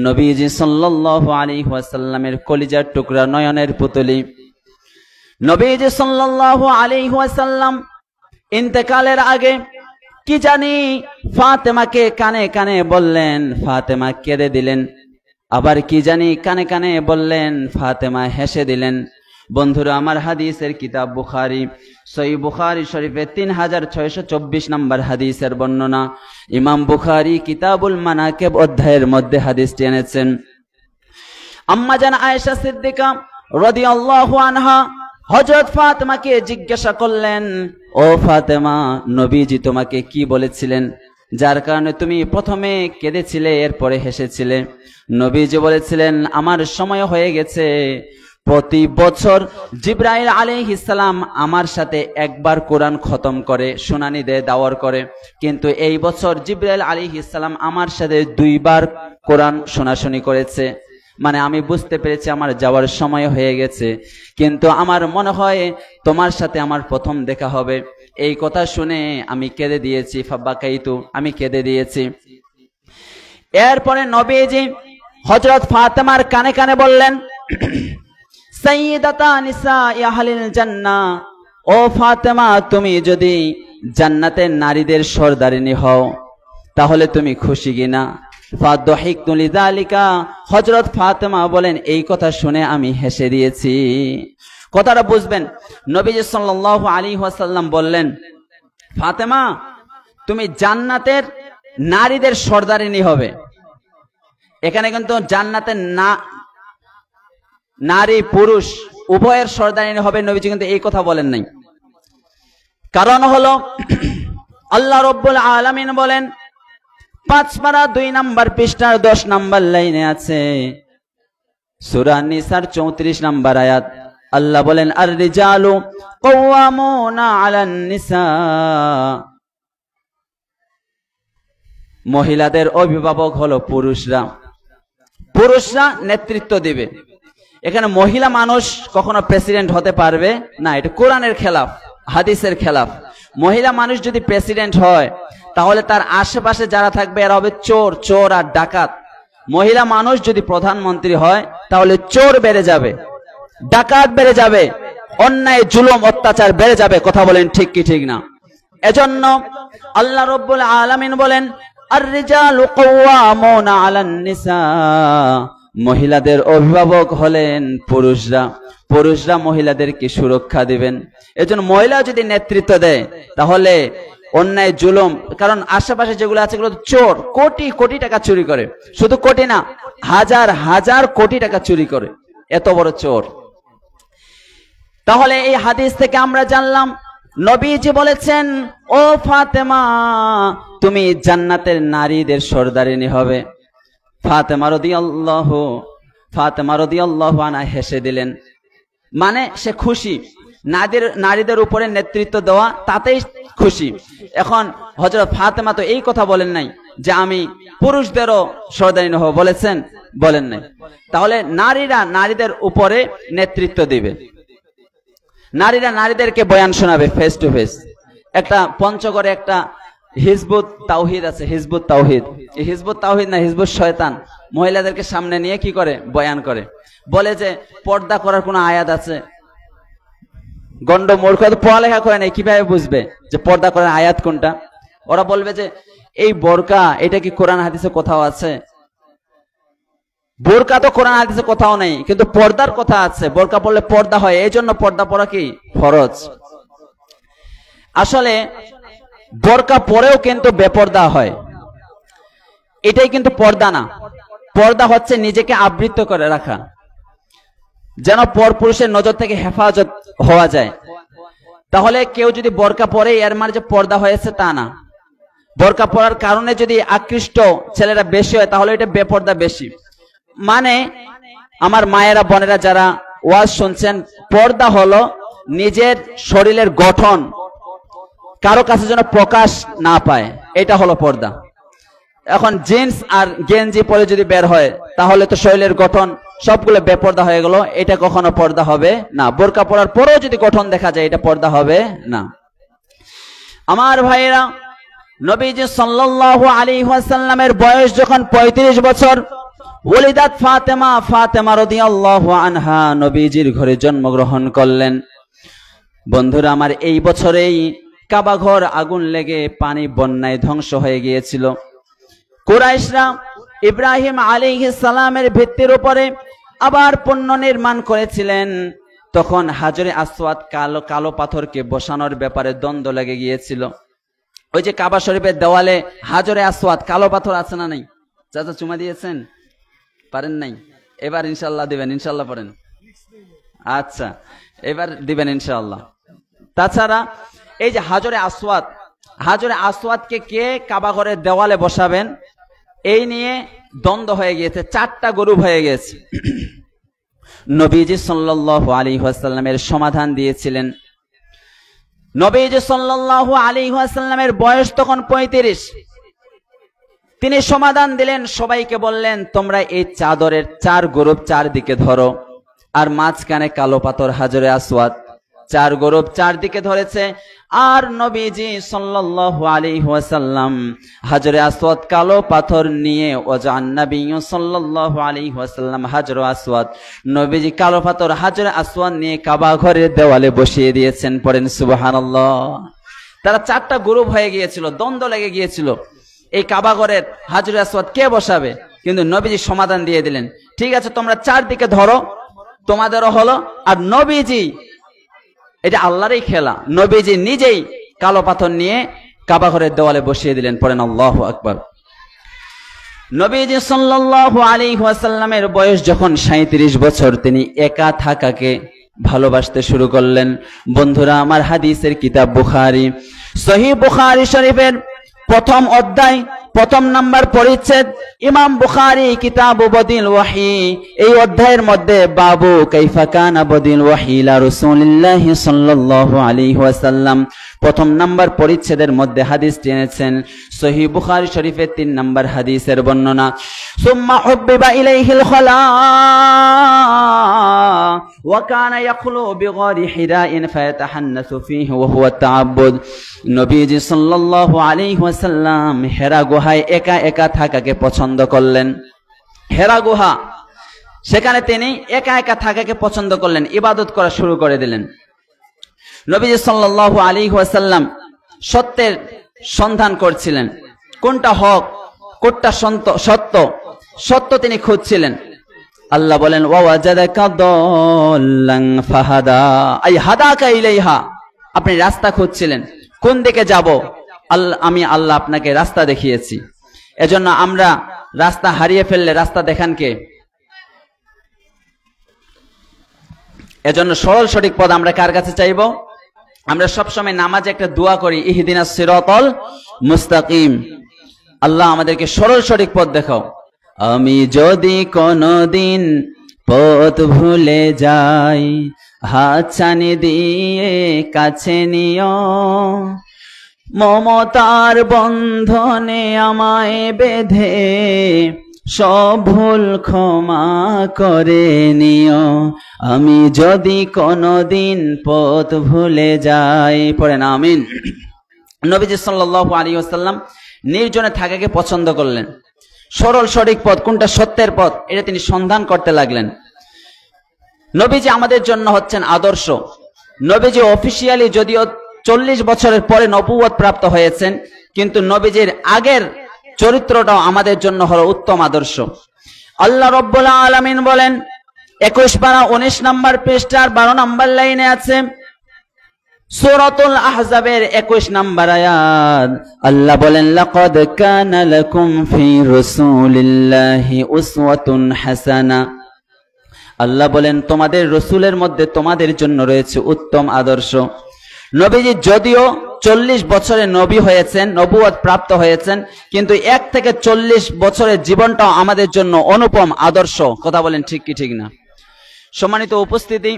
নবীজি সাল্লাল্লাহু আলাইহি ওয়াসাল্লামের কলিজার টুকরা, নয়নের পুতলি। নবীজি সাল্লাল্লাহু আলাইহি ওয়াসাল্লাম ইন্তেকালের আগে কি জানি ফাতেমাকে কানে কানে বললেন, ফাতেমা কেঁদে দিলেন। আবার কি জানি কানে কানে বললেন, ফাতেমা হেসে দিলেন। বন্ধুরা আমার, হাদিসের কিতাব বুখারী, সহিহ বুখারী শরীফে 3624 নম্বর হাদিসের বর্ণনা। ইমাম বুখারী কিতাবুল মানাকিব অধ্যায়ের মধ্যে হাদিসটি এনেছেন। আম্মা জান আয়েশা সিদ্দিকা রাদিয়াল্লাহু আনহা হযরত ফাতেমাকে জিজ্ঞাসা করলেন, ও ফাতেমা, নবীজি তোমাকে কি বলেছিলেন যার কারণে তুমি প্রথমে কেঁদেছিলে এরপরে হেসেছিলে? নবীজি বলেছিলেন, আমার সময় হয়ে গেছে। প্রতি বছর জিবরাইল আলাইহিস সালাম আমার সাথে একবার কোরআন খতম করে শুনানি দেয়, দাওয়ার করে, কিন্তু এই বছর জিবরাইল আলাইহিস সালাম আমার সাথে 2বার কোরআন শোনাশুনি করেছে। মানে আমি বুঝতে পেরেছি আমার যাওয়ার সময় হয়ে গেছে, কিন্তু আমার মনে হয় তোমার সাথে আমার প্রথম দেখা হবে। এই কথা শুনে আমি কেঁদে দিয়েছি, ফাবাকাইতু, আমি কেঁদে দিয়েছি। এরপরে নবীজি হযরত ফাতেমার কানে কানে বললেন, সাইয়্যিদাতা নিসাই আহলিল জান্নাহ, ও ফাতেমা, তুমি যদি জান্নাতের নারীদের সরদারিনী হও তাহলে তুমি খুশি কিনা? ফাদহিকতু লিযালিকা, হযরত ফাতেমা বলেন, এই কথা শুনে আমি হেসে দিয়েছি। কথাটা বুঝবেন, নবীজি সাল্লাল্লাহু আলাইহি ওয়াসাল্লাম বললেন, ফাতেমা, তুমি জান্নাতের নারীদের সরদারিনী হবে। এখানে কিন্তু জান্নাতের নারী পুরুষ উভয়ের সরদারিনী হবে, নবীজি কিন্তু এই কথা বলেন নাই। কারণ হলো আল্লাহ রাব্বুল আলামিন বলেন, 5 পারা 2 নম্বর পৃষ্ঠার 10 নম্বর লাইনে আছে, সূরা নিসার 34 নম্বর আয়াত, আল্লাহ বলেন, আর রিজালু কাওয়ামুনা আলান নিসা, মহিলাদের অভিভাবক হলো পুরুষরা, পুরুষরা নেতৃত্ব দিবে। এখানে মহিলা মানুষ কখনো প্রেসিডেন্ট হতে পারবে না, এটা কোরআনের খেলাফ, হাদিসের খেলাফ। মহিলা মানুষ যদি প্রেসিডেন্ট হয় তাহলে তার আশেপাশে যারা থাকবে এরা হবে চোর, চোর আর ডাকাত। মহিলা মানুষ যদি প্রধানমন্ত্রী হয় তাহলে চোর বেড়ে যাবে, ডাকাত বেড়ে যাবে, অন্যায় জুলুম অত্যাচার বেড়ে যাবে। কথা বলেন ঠিক কি ঠিক না? এজন্য আল্লাহ রাব্বুল আলামিন বলেন, আর রিজালু কাওয়ামুনা আলান নিসা, মহিলাদের অভিভাবক হলেন পুরুষরা, পুরুষরা মহিলাদেরকে সুরক্ষা দিবেন। এজন্য মহিলা যদি নেতৃত্ব দেয় তাহলে অন্যায় জুলুম, কারণ আশেপাশে যেগুলো আছে এগুলো চোর, কোটি কোটি টাকা চুরি করে, শুধু কোটি না, হাজার হাজার কোটি টাকা চুরি করে, এত বড় চোর। তাহলে এই হাদিস থেকে আমরা জানলাম, নবীজি বলেছেন, ও ফাতেমা, তুমি জান্নাতের নারীদের সরদারিনী হবে। ফাতেমা রাদিয়াল্লাহু আনহা হেসে দিলেন, মানে সে খুশি, নারীদের উপরে নেতৃত্ব দেওয়া তাতেই খুশি। এখন হযরত ফাতেমা তো এই কথা বলেন নাই যে আমি পুরুষদেরও সরদারিনী হব, বলেছেন? বলেন নাই। তাহলে নারীরা নারীদের উপরে নেতৃত্ব দিবে, নারীরা নারীদেরকে বয়ান শোনাবে ফেস টু ফেস। একটা পঞ্চগড়ে একটা হিজবুত তাওহীদ আছে, হিজবুত তাওহীদ, এই হিজবুত তাওহীদ না, হিজবুত শয়তান, মহিলাদেরকে সামনে নিয়ে কি করে? বয়ান করে। বলে যে পর্দা করার কোনো আয়াত আছে? গন্ড মূর্খ, তো পড়ালেখা করে নাই, কিভাবে বুঝবে যে পর্দা করার আয়াত কোনটা? ওরা বলবে যে এই বোরকা, এটা কি কোরআন হাদিসে কোথাও আছে? বোরকা তো কোরআন হাদিসে কোথাও নেই, কিন্তু পর্দার কথা আছে, বোরকা পরলে পর্দা হয়, এই জন্য পর্দা পরা কি ফরজ। আসলে বোরকা পরেও কিন্তু বেপর্দা হয়, এটাই কিন্তু পর্দা না। পর্দা হচ্ছে নিজেকে আবৃত করে রাখা, যেন পরপুরুষের নজর থেকে হেফাজত হওয়া যায়। তাহলে কেউ যদি বোরকা পরে এর মানে যে পর্দা হয়েছে তা না। বোরকা পরার কারণে যদি আকৃষ্ট ছেলেরা বেশি হয় তাহলে এটা বেপর্দা বেশি। মানে আমার মায়েরা বোনেরা যারা ওয়াজ শুনছেন, পর্দা হলো নিজের শরীরের গঠন কারো কাছে যেন প্রকাশ না পায়, এটা হলো পর্দা। এখন জিন্স আর গেঞ্জি পরে যদি বের হয় তাহলে তো শরীরের গঠন সবগুলো বেপর্দা হয়ে গেল, এটা কখনো পর্দা হবে না। বোরকা পরার পরেও যদি গঠন দেখা যায় এটা পর্দা হবে না। আমার ভাইয়েরা, নবীজি সাল্লাল্লাহু আলাইহি ওয়াসাল্লামের বয়স যখন 35 বছর, ওলিদাত ফাতেমা, ফাতেমা রাদিয়াল্লাহু আনহা নবীজির ঘরে জন্মগ্রহণ করলেন। বন্ধুরা আমার, এই বছরেই কাবা ঘর আগুন লেগে পানি বন্যায় ধ্বংস হয়ে গিয়েছিল। কুরাইশরা ইব্রাহিম আলাইহিস সালামের ভিত্তির উপরে আবার পুনর্নির্মাণ করেছিলেন। তখন হাজরে আসওয়াদ, কালো কালো পাথরকে বসানোর ব্যাপারে দ্বন্দ্ব লেগে গিয়েছিল। ওই যে কাবা শরীফের দেওয়ালে হাজরে আসওয়াদ কালো পাথর আছে না নাই? চাচা চুমা দিয়েছেন? পারেন নাই? এবার ইনশাআল্লাহ দিবেন, ইনশাআল্লাহ পড়েন। আচ্ছা, এবার দিবেন ইনশাআল্লাহ। তাছাড়া এই যে হাজরে আসওয়াদ, হাজরে আসওয়াদকে কে কাবা ঘরের দেওয়ালে বসাবেন এই নিয়ে দ্বন্দ্ব হয়ে গিয়েছে, 4টা গ্রুপ হয়ে গেছে। নবীজি সাল্লাল্লাহু আলাইহি ওয়াসাল্লামের সমাধান দিয়েছিলেন। নবীজি সাল্লাল্লাহু আলাইহি ওয়াসাল্লামের বয়স তখন 35। তিনি সমাধান দিলেন, সবাইকে বললেন তোমরা এই চাদরের 4 গ্রুপ 4 দিকে ধরো, আর মাঝখানে কালো পাথর হাজরে আসওয়াদ। 4 গ্রুপ 4 দিকে ধরেছে, আর নবীজি সাল্লাল্লাহু আলাইহি ওয়াসাল্লাম হাজরে আসওয়াদ কালো পাথর নিয়ে ওয়াজান নবী সাল্লাল্লাহু আলাইহি ওয়াসাল্লাম হাজরে আসওয়াদ, নবীজি কালো পাথর হাজরে আসওয়াদ নিয়ে কাবা ঘরের দেওয়ালে বসিয়ে দিয়েছেন। পড়েন সুবহানাল্লাহ। তারা চারটা গ্রুপ হয়ে গিয়েছিল, দ্বন্দ্ব লেগে গিয়েছিল, এই কাবা ঘরের হাজরে আসওয়াদ কে বসাবে। কিন্তু নবীজি সমাধান দিয়ে দিলেন, ঠিক আছে তোমরা চারদিকে ধরো, তোমাদেরও হলো। আর নবীজি, এটা আল্লাহরই খেলা, নবীজি নিজেই কালো পাথর নিয়ে কাবা ঘরের দেওয়ালে বসিয়ে দিলেন। পড়েন আল্লাহু আকবার। নবীজি সাল্লাল্লাহু আলাইহি ওয়াসাল্লামের বয়স যখন 37 বছর, তিনি একা থাকাকে ভালোবাসতে শুরু করলেন। বন্ধুরা আমার, হাদিসের কিতাব বুখারী, সহিহ বুখারী শরীফের প্রথম অধ্যায়, প্রথম নাম্বার পরিচ্ছেদ, ইমাম বুখারী কিতাব বদিল ওয়াহি, এই অধ্যায়ের মধ্যে বাবু কাইফা কানা বদিল ওয়াহি ইলা রাসূলিল্লাহি সাল্লাল্লাহু আলাইহি ওয়াসাল্লাম, প্রথম নাম্বার পরিচ্ছেদের মধ্যে হাদিসটি এনেছেন। সহিহ বুখারী শরীফের 3 নাম্বার হাদিসের বর্ণনা। সুম্মা হুব্বিবা ইলাইহিল খালা ওয়া কানা ইয়াখলু বিগারি হিরাইন ফায়াতাহান্নাসু ফীহি ওয়া হুয়া তাআব্বুদ। নবীজি সাল্লাল্লাহু আলাইহি ওয়াসাল্লাম হেরা গুহায় একা একা থাকাকে পছন্দ করলেন। হেরা গুহা, সেখানে তিনি একা একা থাকাকে পছন্দ করলেন, ইবাদত করা শুরু করে দিলেন। নবীজি সাল্লাল্লাহু আলাইহি ওয়াসাল্লাম সত্যের সন্ধান করছিলেন, কোনটা হক কোনটা সত্য, সত্য তিনি খুঁজছিলেন। আল্লাহ বলেন ওয়াজাদাকা দাল্লান ফাহাদা, আই হাদাকা ইলাইহা, আপনি রাস্তা খুঁজছিলেন, কোন দিকে যাব, আমি আল্লাহ আপনাকে রাস্তা দেখিয়েছি। এজন্য আমরা রাস্তা হারিয়ে ফেললে রাস্তা দেখান কে? এজন্য সরল সঠিক পথ আমরা কার কাছে চাইব? আমরা সবসময় নামাজে একটা দোয়া করি, ইহদিনাস সিরাতাল মুস্তাকিম, আল্লাহ আমাদেরকে সরল সঠিক পথ দেখাও। আমি যদি কোনদিন পথ ভুলে যাই, হাত ছানি দিয়ে কাছে নিও, মমতার বন্ধনে আমায় বেঁধে সব ভুল ক্ষমা করে নিও। আমি যদি কোনদিন পথ ভুলে যাই, পড়েন আমিন। নবীজি সাল্লাল্লাহু আলাইহি ওয়াসাল্লাম নির্জনে থাকাকে পছন্দ করলেন। সরল সঠিক পথ কোনটা, সত্যের পথ, এটা তিনি সন্ধান করতে লাগলেন। নবীজি আমাদের জন্য হচ্ছেন আদর্শ। নবীজি অফিসিয়ালি যদিও 40 বছরের পরে নবুয়ত প্রাপ্ত হয়েছেন, কিন্তু নবীজির আগের চরিত্রটাও আমাদের জন্য হলো উত্তম আদর্শ। আল্লাহ রাব্বুল আলামিন বলেন 21 পারা 19 নাম্বার পৃষ্ঠার 12 নাম্বার লাইনে আছে, সূরাতুল আহজাবের 21 নাম্বার আয়াত, আল্লাহ বলেন লাকাদ কানা লাকুম ফি রাসূলিল্লাহি উসওয়াতুন হাসানা। আল্লাহ বলেন তোমাদের রাসূলের মধ্যে তোমাদের জন্য রয়েছে উত্তম আদর্শ। নবীজি যদিও 40 বছরে নবী হয়েছেন, নবুয়ত প্রাপ্ত হয়েছেন, কিন্তু 1 থেকে 40 বছরের জীবনটাও আমাদের জন্য অনুপম আদর্শ। কথা বলেন ঠিক কি ঠিক না? সম্মানিত উপস্থিতি,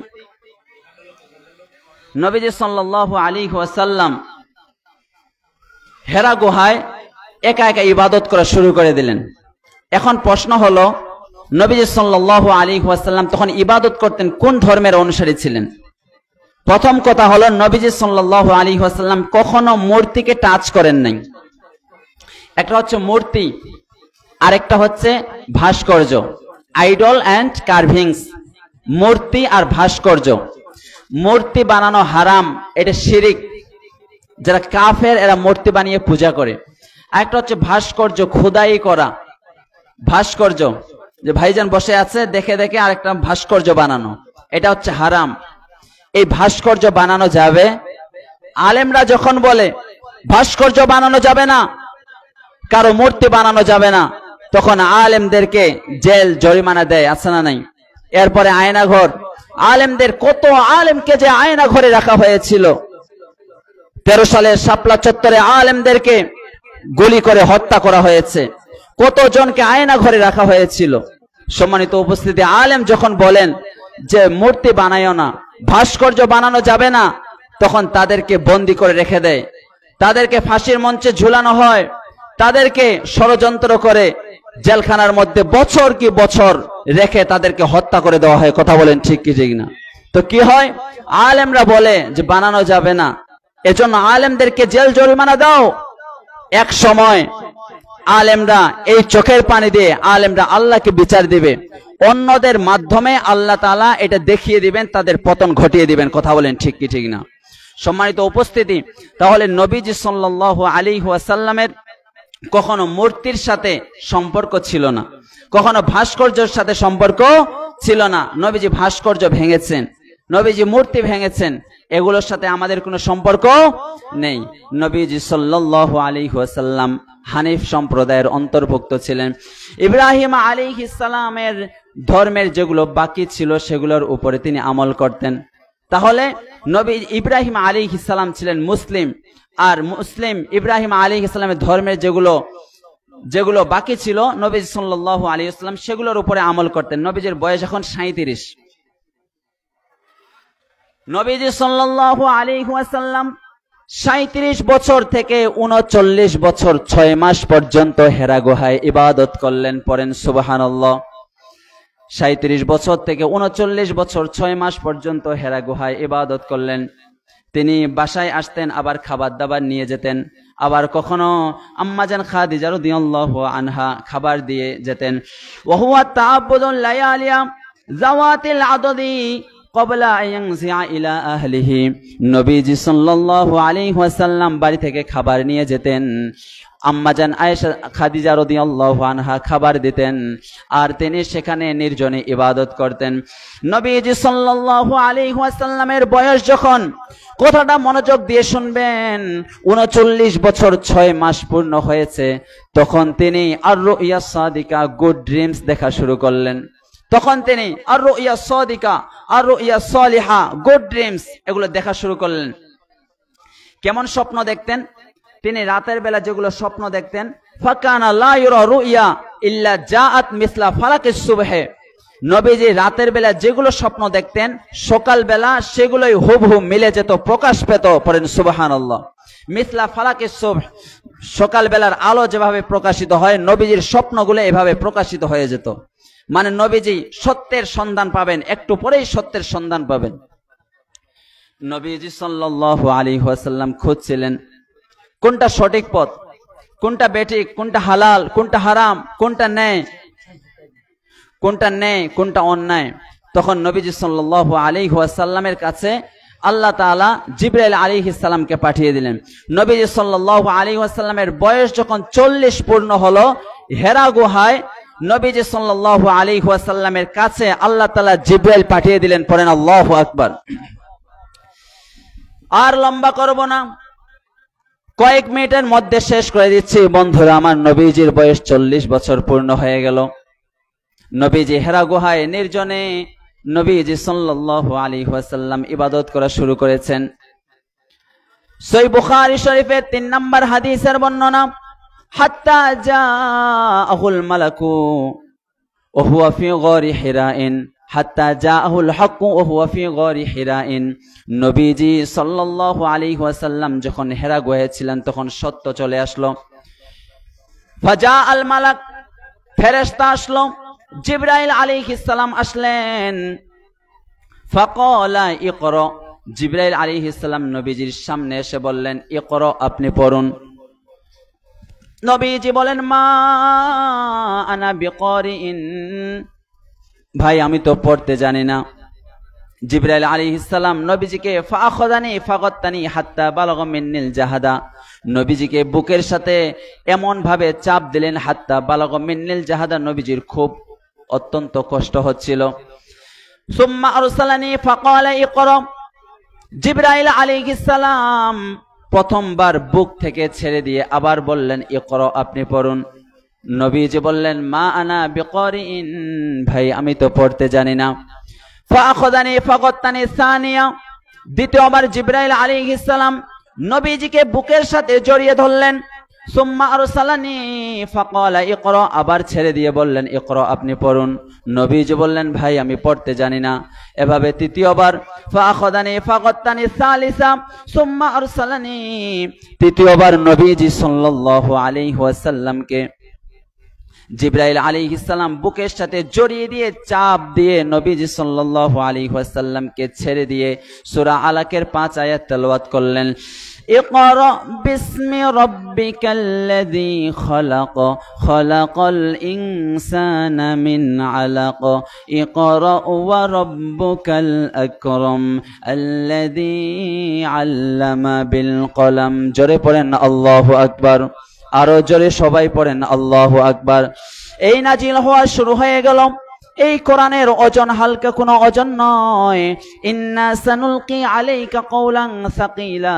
নবীজি সাল্লাল্লাহু আলাইহি ওয়াসাল্লাম হেরা গুহায় একা একা ইবাদত করা শুরু করে দিলেন। এখন প্রশ্ন হলো, নবীজি সাল্লাল্লাহু আলাইহি ওয়াসাল্লাম তখন ইবাদত করতেন কোন ধর্মের অনুসারী ছিলেন? প্রথম কথা হলো, নবীজি সাল্লাল্লাহু আলাইহি ওয়াসাল্লাম কখনো মূর্তিকে টাচ করেন নাই। একটা হচ্ছে মূর্তি, আরেকটা হচ্ছে ভাস্কর্য, আইডল অ্যান্ড কার্ভিংস, মূর্তি আর ভাস্কর্য। মূর্তি বানানো হারাম, এটা শিরিক, যারা কাফের এরা মূর্তি বানিয়ে পূজা করে। আরেকটা হচ্ছে ভাস্কর্য, খোদাই করা ভাস্কর্য, যে ভাইজান বসে আছে দেখে দেখে আরেকটা ভাস্কর্য বানানো, এটা হচ্ছে হারাম। এই ভাস্কর্য বানানো যাবে? আলেমরা যখন বলে ভাস্কর্য বানানো যাবে না, কারো মূর্তি বানানো যাবে না, তখন আলেমদেরকে জেল জরিমানা দেয়, আছে না নাই? এরপরে আয়নাঘর, আলেমদের কত আলেমকে যে আয়না ঘরে রাখা হয়েছিল, 13 সালের শাপলা চত্বরে আলেমদেরকে গুলি করে হত্যা করা হয়েছে, কতজনকে আয়না ঘরে রাখা হয়েছিল। সম্মানিত উপস্থিতি, আলেম যখন বলেন যে মূর্তি বানায়ও না, ভাস্কর্য বানানো যাবে না, তখন তাদেরকে বন্দী করে রেখে দেয়, তাদেরকে ফাঁসির মঞ্চে ঝুলানো হয়, তাদেরকে ষড়যন্ত্র করে জেলখানার মধ্যে বছর কি বছর রেখে তাদেরকে হত্যা করে দেওয়া হয়। কথা বলেন ঠিক কি ঠিক না? তো কি হয়? আলেমরা বলে যে বানানো যাবে না, এজন্য আলেমদেরকে জেল জরিমানা দাও। এক সময় আলেমরা এই চোখের পানি দিয়ে আলেমরা আল্লাহকে বিচার দিবে, অন্যদের মাধ্যমে আল্লাহ তাআলা এটা দেখিয়ে দিবেন, তাদের পতন ঘটিয়ে দিবেন। কথা বলেন ঠিক কি ঠিক না? সম্মানিত উপস্থিতি, তাহলে নবীজি সাল্লাল্লাহু আলাইহি ওয়াসাল্লামের কখনো মূর্তির সাথে সম্পর্ক ছিল না, কখনো ভাস্কর্যের সাথে সম্পর্ক ছিল না। নবীজি ভাস্কর্য ভেঙেছেন, নবীজি মূর্তি ভেঙেছেন, এগুলোর সাথে আমাদের কোনো সম্পর্ক নেই। নবীজি সাল্লাল্লাহু আলাইহি ওয়াসাল্লাম হানিফ সম্প্রদায়ের অন্তর্ভুক্ত ছিলেন। ইব্রাহিম আলাইহিস সালামের ধর্মের যেগুলো বাকি ছিল সেগুলোর উপরে তিনি আমল করতেন। তাহলে নবী ইব্রাহিম আলাইহিস সালাম ছিলেন মুসলিম, আর মুসলিম ইব্রাহিম আলাইহিস সালামের ধর্মের যেগুলো বাকি ছিল নবী সাল্লাল্লাহু আলাইহি ওয়াসাল্লাম সেগুলোর উপরে আমল করতেন। নবীজির বয়স এখন 37। নবীজি সাল্লাল্লাহু আলাইহি ওয়াসাল্লাম 37 বছর থেকে 39 বছর 6 মাস পর্যন্ত হেরা গুহায় ইবাদত করলেন। পড়েন সুবহানাল্লাহ। 37 বছর থেকে 39 বছর 6 মাস পর্যন্ত হেরা গুহায় ইবাদত করলেন। তিনি বাসায় আসতেন, আবার খাবার দাবার নিয়ে যেতেন, আবার কখনো আম্মাজান খাদিজা রাদিয়াল্লাহু আনহা খাবার দিয়ে যেতেন। ওয়া হুয়া তাআব্বুদুল লায়ালিয়া যাওয়াতিল আদদি ক্বাবলা আয়ানজিআ ইলা আহলিহি। নবীজি সাল্লাল্লাহু আলাইহি ওয়াসাল্লাম বাড়ি থেকে খাবার নিয়ে যেতেন, আম্মাজান আয়েশা খাদিজা রাদিয়াল্লাহু আনহা খাবার দিতেন, আর তিনি সেখানে নির্জনে ইবাদত করতেন। নবীজি সাল্লাল্লাহু আলাইহি ওয়াসাল্লামের বয়স যখন, কথাটা মনোযোগ দিয়ে শুনবেন, 39 বছর 6 মাস পূর্ণ হয়েছে, তখন তিনি আর-রুইয়া সাদিকা, গুড ড্রিমস দেখা শুরু করলেন। তখন তিনি আর-রুইয়া সাদিকা, আর-রুইয়া সালিহা, গুড ড্রিমস এগুলো দেখা শুরু করলেন। কেমন স্বপ্ন দেখতেন? তিনি রাতের বেলা যেগুলো স্বপ্ন দেখতেন, ফাকানা লা ইউরা রুইয়া ইল্লা জাআত মিসলা ফালাকিস সুবহে। নবীজি রাতের বেলা যেগুলো স্বপ্ন দেখতেন, সকাল বেলা সেগুলোই হুবহু মিলে যেত, প্রকাশ পেত। পড়েন সুবহানাল্লাহ। মিসলা ফালাকিস সুবহ, সকাল বেলার আলো যেভাবে প্রকাশিত হয়, নবীজির স্বপ্নগুলো এভাবে প্রকাশিত হয়ে যেত। মানে নবীজি সত্যের সন্ধান পাবেন, একটু পরেই সত্যের সন্ধান পাবেন। নবীজি সাল্লাল্লাহু আলাইহি ওয়াসাল্লাম খুঁজছিলেন কোনটা সঠিক পথ, কোনটা বেঠিক, কোনটা হালাল, কোনটা হারাম, কোনটা ন্যায়, কোনটা অন্যায়। তখন নবীজি সাল্লাল্লাহু আলাইহি ওয়াসাল্লামের কাছে আল্লাহ তাআলা জিবরাইল আলাইহিস সালামকে পাঠিয়ে দিলেন। নবীজি সাল্লাল্লাহু আলাইহি ওয়াসাল্লামের বয়স যখন 40 পূর্ণ হলো, হেরা গুহায় নবীজি সাল্লাল্লাহু আলাইহি ওয়াসাল্লামের কাছে আল্লাহ তাআলা জিবরাইল পাঠিয়ে দিলেন। পড়েন আল্লাহু আকবার। আর লম্বা করব না, কয়েক মিনিটের মধ্যে শেষ করে দিচ্ছি বন্ধুরা। আমার নবীজির বয়স 40 বছর পূর্ণ হয়ে গেল। নবীজি হেরা গুহায় নির্জনে নবীজি সাল্লাল্লাহু আলাইহি ওয়াসাল্লাম ইবাদত করা শুরু করেছেন। সহিহ বুখারী শরীফের 3 নম্বর হাদিসের বর্ণনা, হাত্তা জাআহুল মালাকু ওয়া হুয়া ফি গারি হিরাইন, হাত্তা জাআহুল হক ওয়া হুয়া ফি গারি হিরাইন। নবীজি সাল্লাল্লাহু আলাইহি ওয়াসাল্লাম যখন হেরা গুহায় ছিলেন, তখন সত্য চলে আসলো। ফাজা আল মালাক, ফেরেশতা আসলো, জিবরাইল আলাইহিস সালাম আসলেন। ফাকালা ইকরা, জিবরাইল আলাইহিস সালাম নবীজির সামনে এসে বললেন, ইকরা, আপনি পড়ুন। নবীজি বলেন, মা আনা বিকারিইন, ভাই আমি তো পড়তে জানি না। জিবরাইল আলাইহিস সালাম নবীজিকে ফাআখাযানি ফাগাত্তানি হাত্তা বালাগা মিন্নিল জাহাদা, নবীজিকে বুকের সাথে এমন ভাবে চাপ দিলেন, হাত্তা বালাগা মিন্নিল জাহাদা, নবীজির খুব অত্যন্ত কষ্ট হচ্ছিল। সুম্মা আরসালানি ফাকালা ইকরা, জিবরাইল আলাইহিস সালাম প্রথমবার বুক থেকে ছেড়ে দিয়ে আবার বললেন, ইকরা, আপনি পড়ুন। নবীজি বললেন, মা আনা বিকারিইন, ভাই আমি তো পড়তে জানি না। ফাআখাযানি ফাগাত্তানি সানিয়া, দ্বিতীয়বার জিবরাইল আলাইহিস সালাম নবীজিকে বুকের সাথে জড়িয়ে ধরলেন। সুম্মা আরসালানি ফাকালা ইকরা, আবার ছেড়ে দিয়ে বললেন, ইকরা, আপনি পড়ুন। নবীজি বললেন, ভাই আমি পড়তে জানি না। এভাবে তৃতীয়বার, ফাআখাযানি ফাগাত্তানি সালিসা সুম্মা আরসালানি, তৃতীয়বার নবীজি সাল্লাল্লাহু আলাইহি ওয়াসাল্লামকে জিবরাইল আলাইহিস সালাম বুকের সাথে জড়িয়ে দিয়ে চাপ দিয়ে নবীজি সাল্লাল্লাহু আলাইহি ওয়াসাল্লামকে ছেড়ে দিয়ে সূরা আলাকের 5 আয়াত তেলাওয়াত করলেন। ইকরা বিসমি রাব্বিকাল্লাযী খলাক খলাকাল ইনসানা মিন আলাক ইকরা ওয়া রাব্বুকাল আকরাম আল্লাযী আল্লামা বিল কলম। জোরে পড়েন আল্লাহু আকবার, আরো জোরে সবাই পড়েন আল্লাহু আকবার। এই নাজিল হওয়া শুরু হয়ে গেল। এই কোরআনের ওজন হালকা কোনো ওজন নয়। ইন্না সানুলকি আলাইকা কওলান সাকিলা।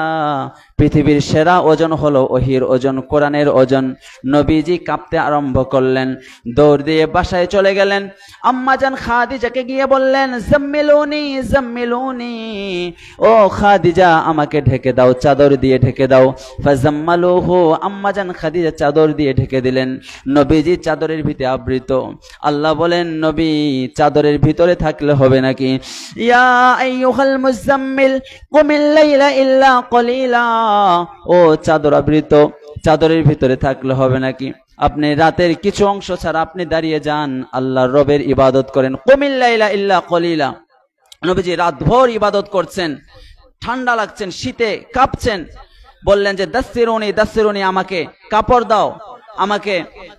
পৃথিবীর সেরা ওজন হলো ওহির ওজন, কোরআনের ওজন। নবীজি কাঁপতে আরম্ভ করলেন, দৌড় দিয়ে বাসায় চলে গেলেন। আম্মাজান খাদিজাকে গিয়ে বললেন, জাম্মিলুনি জাম্মিলুনি, ও খাদিজা আমাকে ঢেকে দাও, চাদর দিয়ে ঢেকে দাও। ফাজাম্মালুহু, আম্মাজান খাদিজা চাদর দিয়ে ঢেকে দিলেন। নবীজি চাদরের ভিতরে আবৃত। আল্লাহ বলেন, নবী চাদরের ভিতরে থাকলে হবে নাকি? ইয়া আইয়ুহাল মুজাম্মিল কুমিল লাইলা ইল্লা কলিলা, ও চাদর আবৃত, চাদরের ভিতরে থাকলে হবে নাকি? আপনি রাতের কিছু অংশ ছাড়া আপনি দাঁড়িয়ে যান, আল্লাহর রবের ইবাদত করেন। কুমিল লাইলা ইল্লা কলিলা। নবীজি রাতভর ইবাদত করছেন, ঠান্ডা লাগছেন, শীতে কাঁপছেন। বললেন যে দাসসিরুনি দাসসিরুনি, আমাকে কাপড় দাও, আমাকে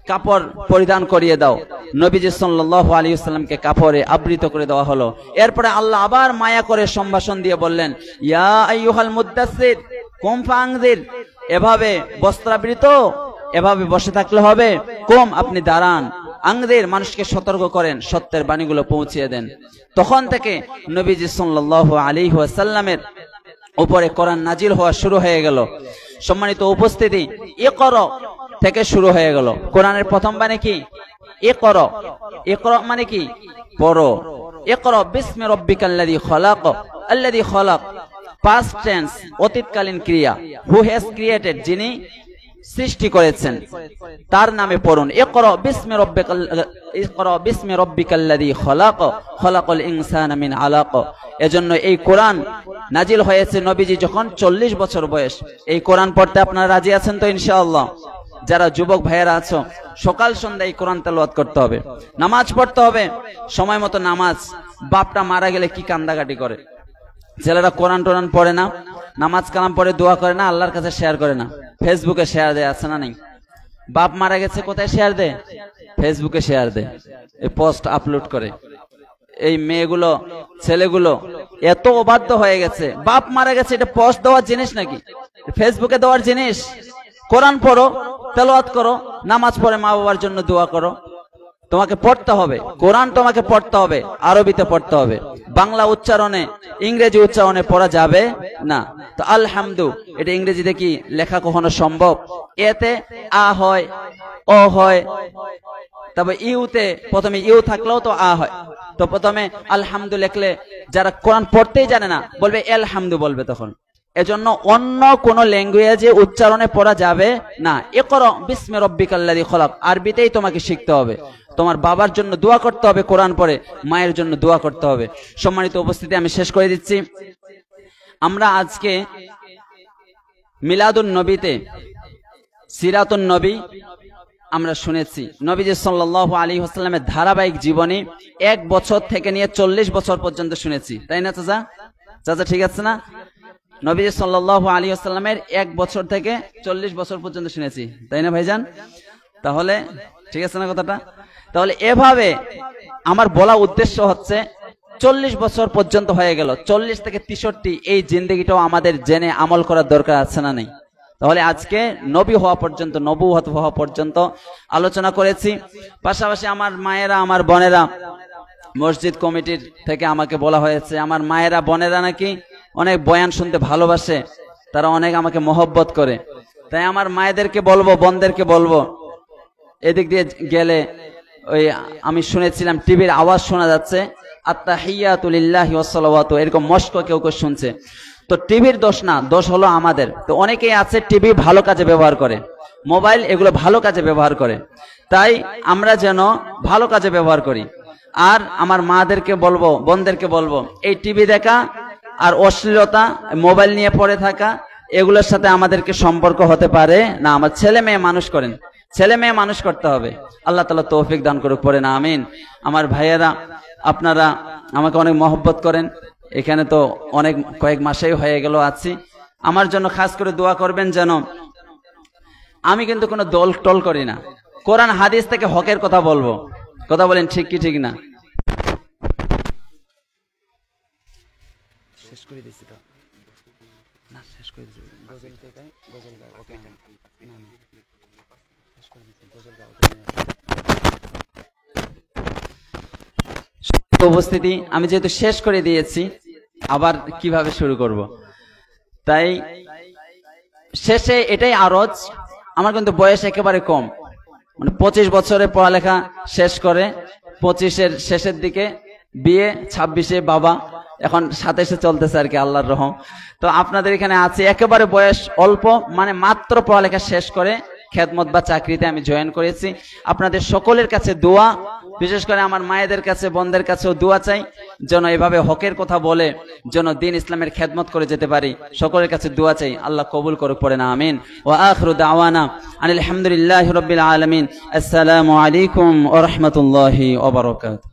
কাপড় পরিধান করিয়ে দাও। নবীজি সাল্লাল্লাহু আলাইহি ওয়াসাল্লামকে কাপড়ে আবৃত করে দেওয়া হলো। এরপরে আল্লাহ আবার মায়া করে সম্ভাষণ দিয়ে বললেন, ইয়া আইয়ুহাল মুদ্দাসসির কুম ফাআনজির, এভাবে বস্ত্রাবৃত এভাবে বসে থাকলে হবে? কুম, আপনি দাঁড়ান। আনজির, মানুষকে সতর্ক করেন, সত্যের বাণীগুলো পৌঁছিয়ে দেন। তখন থেকে নবীজি সাল্লাল্লাহু আলাইহি ওয়াসাল্লামের উপরে কোরআন নাজিল হওয়া শুরু হয়ে গেল। সম্মানিত উপস্থিতি, ইকরা থেকে শুরু হয়ে গেল। কোরআনের প্রথম বাণী কি? ইকরা। ইকরা মানে কি? পড়ো। ইকরা বিসমি রাব্বিকাল্লাযী খলাক, আল্লাযী খলাক, পাস্ট টেন্স, অতীতকালীন ক্রিয়া। হু হ্যাজ ক্রিয়েটেড, যিনি সৃষ্টি করেছেন, তার নামে পড়ুন। ইকরা বিসমি রাব্বিকাল্লাযী খলাক খলাকাল ইনসানা মিন আলাক। এজন্য এই কোরআন নাজিল হয়েছে নবীজি যখন 40 বছর বয়স। এই কোরআন পড়তে আপনারা রাজি আছেন তো ইনশাআল্লাহ? যারা যুবক ভাইয়েরা আছো, সকাল সন্ধ্যা এই কোরআন তেলাওয়াত করতে হবে, নামাজ পড়তে হবে সময় মতো নামাজ। বাপটা মারা গেলে কি কান্দাকাটি করে, ছেলেরা কোরআন টোরান পড়ে না, নামাজ কালাম পড়ে দোয়া করে না, আল্লাহর কাছে শেয়ার করে না, ফেসবুকে শেয়ার দেয়, আছে না নেই? বাপ মারা গেছে কোথায় শেয়ার দেয়? ফেসবুকে শেয়ার দেয়, এই পোস্ট আপলোড করে। এই মেয়েগুলো ছেলেগুলো এত অবাধ্য হয়ে গেছে, বাপ মারা গেছে এটা পোস্ট দেওয়ার জিনিস নাকি? ফেসবুকে দেওয়ার জিনিস? কোরআন পড়ো, তেলাওয়াত করো, নামাজ পড়ে মা বাবার জন্য দোয়া করো। তোমাকে পড়তে হবে কোরআন, তোমাকে পড়তে হবে, আরবিতে পড়তে হবে। বাংলা উচ্চারণে, ইংরেজি উচ্চারণে পড়া যাবে না। তো আলহামদু, এটা ইংরেজিতে কি লেখা কখনো সম্ভব? এতে আ হয়, ও হয়, তবে ইউতে প্রথমে ইউ থাকলেও তো আ হয়। তো প্রথমে আলহামদু লিখলে যারা কোরআন পড়তেই জানে না বলবে আলহামদু বলবে তখন। এজন্য অন্য কোন ল্যাঙ্গুয়েজে উচ্চারণে পড়া যাবে না। ইকরা বিসমি রাব্বিকাল্লাযী খলাক, আরবিতেই তোমাকে শিখতে হবে। তোমার বাবার জন্য দোয়া করতে হবে কোরআন পড়ে, মায়ের জন্য দোয়া করতে হবে। সম্মানিত উপস্থিতি, আমি শেষ করে দিচ্ছি। আমরা আজকে মিলাদুন নবীতে সিরাতুন নবী আমরা শুনেছি। নবীজি সাল্লাল্লাহু আলাইহি ওয়াসাল্লামের ধারাবাহিক জীবনী 1 বছর থেকে নিয়ে 40 বছর পর্যন্ত শুনেছি, তাই না চাচা? চাচা ঠিক আছে না? নবীজি সাল্লাল্লাহু আলাইহি ওয়াসাল্লামের 1 বছর থেকে 40 বছর পর্যন্ত শুনেছি, তাই না ভাইজান? তাহলে ঠিক আছে না কথাটা? তাহলে এভাবে আমার বলা উদ্দেশ্য হচ্ছে 40 বছর পর্যন্ত হয়ে গেল, 40 থেকে 63 এই জিন্দেগিটাও আমাদের জেনে আমল করার দরকার আছে না নেই? তাহলে আজকে নবী হওয়া পর্যন্ত, নবুয়ত হওয়া পর্যন্ত আলোচনা করেছি। পাশাপাশি আমার মায়েরা, আমার বোনেরা, মসজিদ কমিটির থেকে আমাকে বলা হয়েছে আমার মায়েরা বোনেরা নাকি অনেক বয়ান শুনতে ভালোবাসে, তারা অনেক আমাকে মহব্বত করে। তাই আমার মায়েদেরকে বলবো, বোনদেরকে বলবো, এদিক দিয়ে গেলে ওই আমি শুনেছিলাম টিভির আওয়াজ শোনা যাচ্ছে, আত্তাহিয়াতু লিল্লাহি ওয়াস সালাওয়াতু, এরকম মস্ক কেউ কেউ শুনছে। তো টিভির দোষ না, দোষ হলো আমাদের। তো অনেকেই আছে টিভি ভালো কাজে ব্যবহার করে, মোবাইল এগুলো ভালো কাজে ব্যবহার করে, তাই আমরা যেন ভালো কাজে ব্যবহার করি। আর আমার মাদেরকে বলবো, বোনদেরকে বলবো, এই টিভি দেখা আর অশ্লীলতা, মোবাইল নিয়ে পড়ে থাকা, এগুলোর সাথে আমাদেরকে সম্পর্ক হতে পারে না। আমার ছেলে মেয়ে মানুষ করেন, ছেলে মেয়ে মানুষ করতে হবে। আল্লাহ তাআলা তৌফিক দান করুক, পড়েন আমিন। আমার ভাইয়েরা, আপনারা আমাকে অনেক মহব্বত করেন, এখানে তো অনেক কয়েক মাসেই হয়ে গেল আছি। আমার জন্য খাস করে দোয়া করবেন, যেন আমি কিন্তু কোনো দল টল করি না, কোরআন হাদিস থেকে হকের কথা বলবো। কথা বলেন ঠিক কি ঠিক না? শেষ করে দিছি তো না, শেষ করে দিছি গজল থেকে গজল গাও। ওকে, না শেষ করে দিছি গজল গাও। উপস্থিতি, আমি যেহেতু শেষ করে দিয়েছি, আবার কিভাবে শুরু করব? তাই শেষে এটাই আরজ, আমার কিন্তু বয়স একেবারে কম, মানে 25 বছরে পড়ালেখা শেষ করে 25-এর শেষের দিকে বিয়ে, 26-এ বাবা, এখন 27-এ চলতেছে আর কি, আল্লাহর রহম। তো আপনাদের এখানে আছে একেবারে বয়স অল্প, মানে মাত্র পড়ালেখা শেষ করে খেদমত বা চাকরিতে আমি জয়েন করেছি। আপনাদের সকলের কাছে দোয়া, বিশেষ করে আমার মায়েদের কাছে, বোনদের কাছেও দোয়া চাই, যেন এভাবে হকের কথা বলে যেন দিন ইসলামের খেদমত করে যেতে পারি। সকলের কাছে দোয়া চাই, আল্লাহ কবুল করুক, পড়েন আমিন। ওয়া আখিরু দাওয়ানা আনিল হামদুলিল্লাহি রাব্বিল আলামিন। আসসালামু আলাইকুম ওয়া রাহমাতুল্লাহি ওয়া বারাকাতুহু।